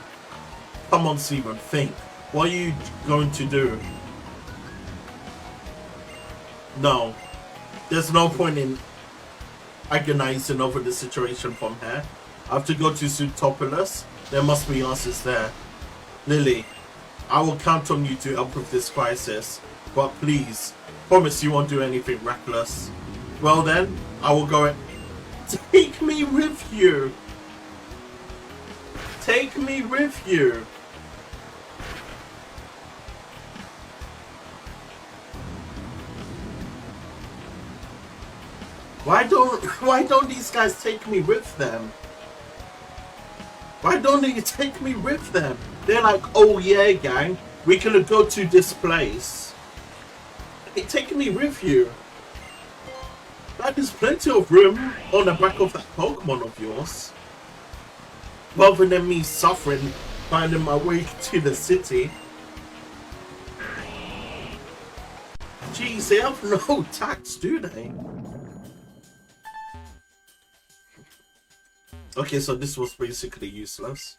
Come on, Steven, think. What are you going to do? No. There's no point in agonizing over the situation from here. I have to go to Sotopulus. There must be answers there. Lily, I will count on you to help with this crisis. But please, promise you won't do anything reckless. Well then, I will go and take me with you. Take me with you. Why don't these guys take me with them? Why don't they take me with them? They're like, oh yeah, gang, we're gonna go to this place. Hey, take me with you. Like, there's plenty of room on the back of that Pokemon of yours. Rather than me suffering, finding my way to the city. Jeez, they have no tax, do they? Okay, so this was basically useless.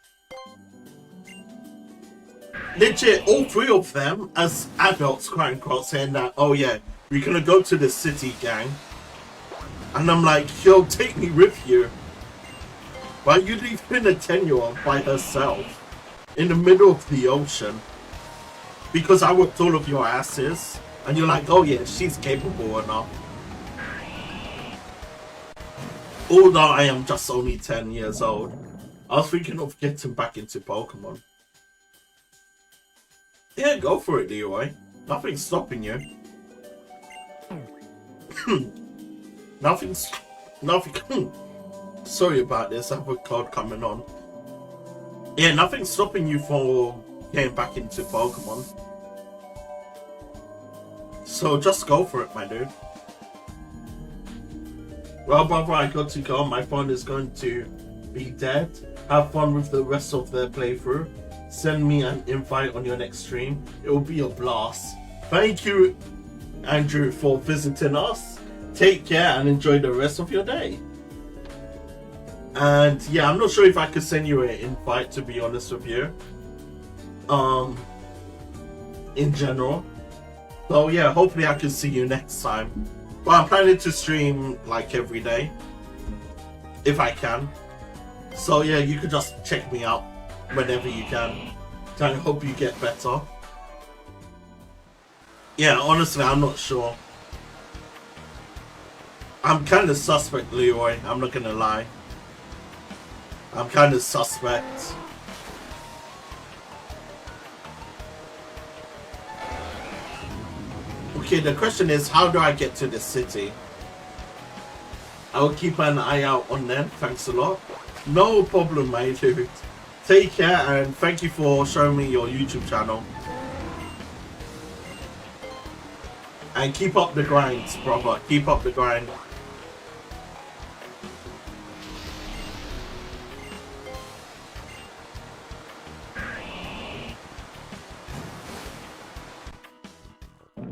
Legit, all three of them, as adults, quote unquote, saying that, oh yeah, we're gonna go to the city, gang. And I'm like, yo, take me with you. Why are you leaving a 10-year-old by herself in the middle of the ocean? Because I whipped all of your asses, and you're like, oh yeah, she's capable enough. Although I am just only 10 years old, I was thinking of getting back into Pokemon. Yeah, go for it, Leroy. Nothing's stopping you. Nothing. Sorry about this, I have a code coming on. Yeah, nothing's stopping you from getting back into Pokemon. So just go for it, my dude. Well, brother, I got to go. My phone is going to be dead. Have fun with the rest of the playthrough. Send me an invite on your next stream. It will be a blast. Thank you, Andrew, for visiting us. Take care and enjoy the rest of your day. And yeah, I'm not sure if I could send you an invite, to be honest with you. In general. So yeah, hopefully I can see you next time. But I'm planning to stream like every day, if I can. So yeah, you could just check me out whenever you can. I hope you get better. Yeah, honestly, I'm not sure. I'm kind of suspect, Leroy. I'm not gonna lie. I'm kind of suspect. Okay, the question is, how do I get to the city? I will keep an eye out on them. Thanks a lot. No problem, my dude. Take care and thank you for showing me your YouTube channel. And keep up the grind, brother. Keep up the grind.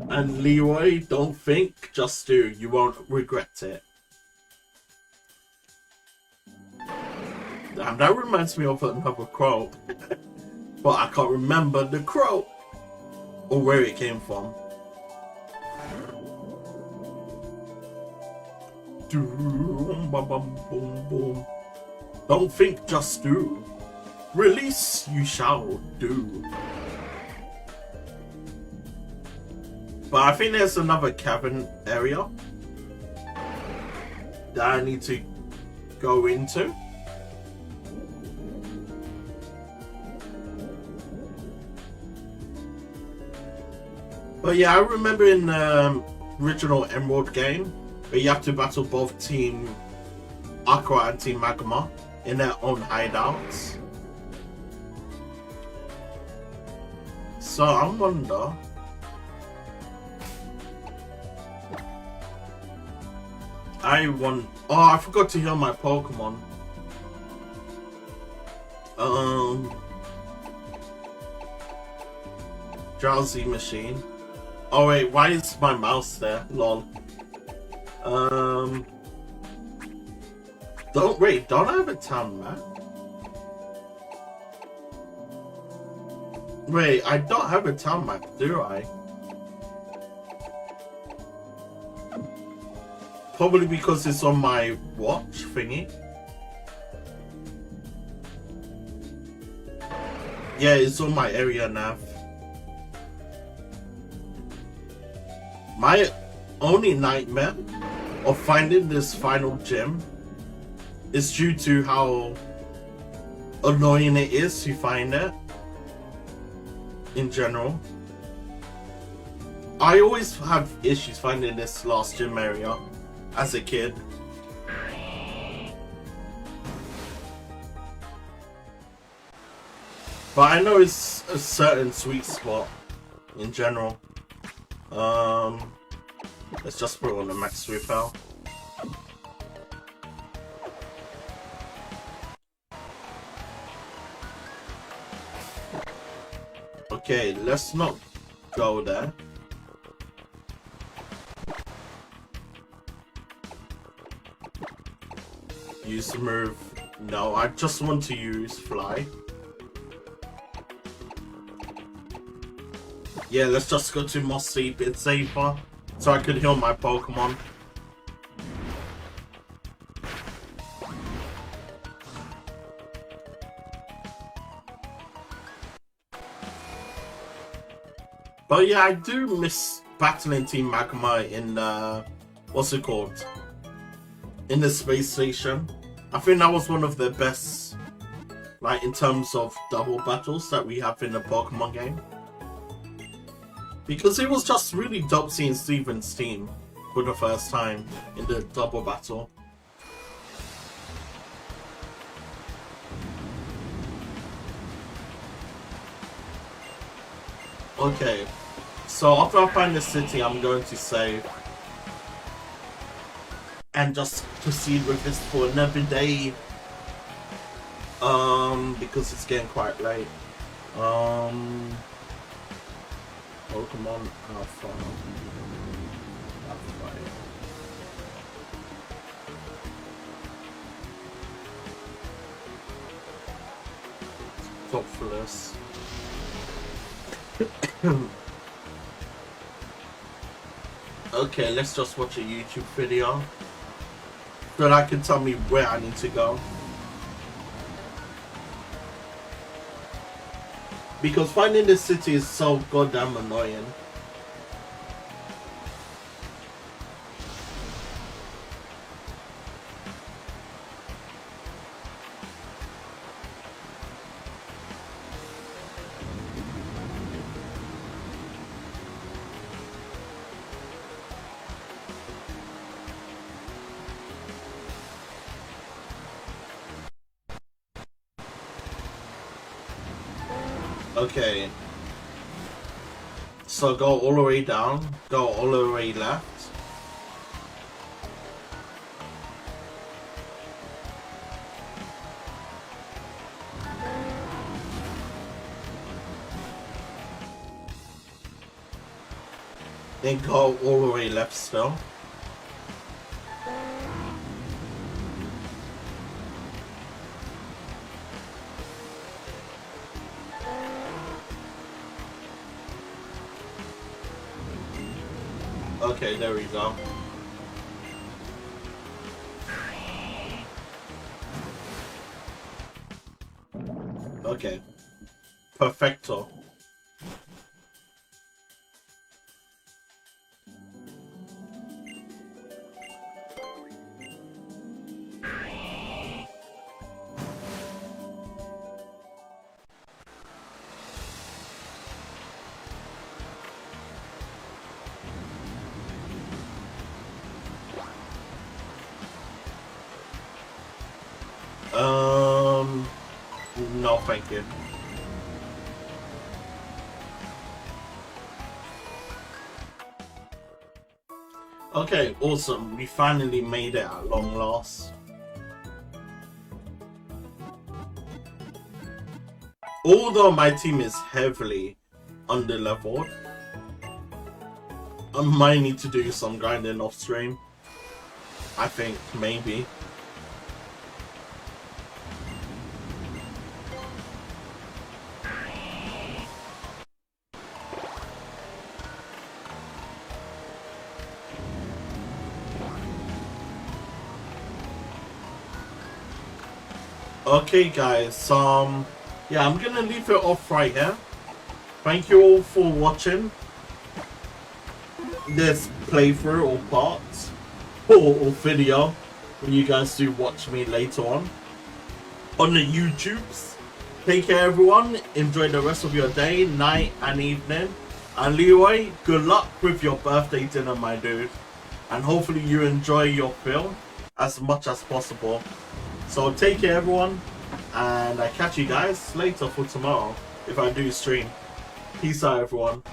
And Leroy, don't think, just do. You won't regret it. Damn, that reminds me of another quote. But I can't remember the quote or where it came from. Don't think, just do. Release, you shall do. But I think there's another cavern area that I need to go into. But yeah, I remember in the original Emerald game where you have to battle both Team Aqua and Team Magma in their own hideouts. So I wonder... Oh, I forgot to heal my Pokemon. Drowsy machine. Oh wait, why is my mouse there? Lol. Don't I have a town map? Wait, I don't have a town map, do I? Probably because it's on my watch thingy. Yeah, it's on my area nav. My only nightmare of finding this final gym is due to how annoying it is to find it in general. I always have issues finding this last gym area as a kid. But I know it's a certain sweet spot in general. Let's just put it on the max repel. Okay, let's not go there. Use the move. No, I just want to use fly. Yeah, let's just go to Mossy, bit safer, so I could heal my Pokemon. But yeah, I do miss battling Team Magma in what's it called? In the space station. I think that was one of the best, like, in terms of double battles that we have in the Pokemon game. Because it was just really dope seeing Steven's team for the first time in the double battle. Okay, so after I find the city, I'm going to save and just proceed with this for another day. Because it's getting quite late. Pokemon Alpha. Topfulus. Okay, let's just watch a YouTube video so that can tell me where I need to go. Because finding this city is so goddamn annoying. Okay, so go all the way down, go all the way left. Then go all the way left still. Okay, there we go. Okay. Perfecto. No, thank you. Okay, awesome. We finally made it at long last. Although my team is heavily under-leveled, I might need to do some grinding off stream. I think, maybe. Okay guys, yeah, I'm gonna leave it off right here. Thank you all for watching. this playthrough or parts or video when you guys do watch me later on the YouTubes. Take care, everyone. Enjoy the rest of your day, night, and evening. And Leroy, good luck with your birthday dinner, my dude. And hopefully you enjoy your film as much as possible. So take care, everyone. And I catch you guys later for tomorrow if I do stream. Peace out, everyone.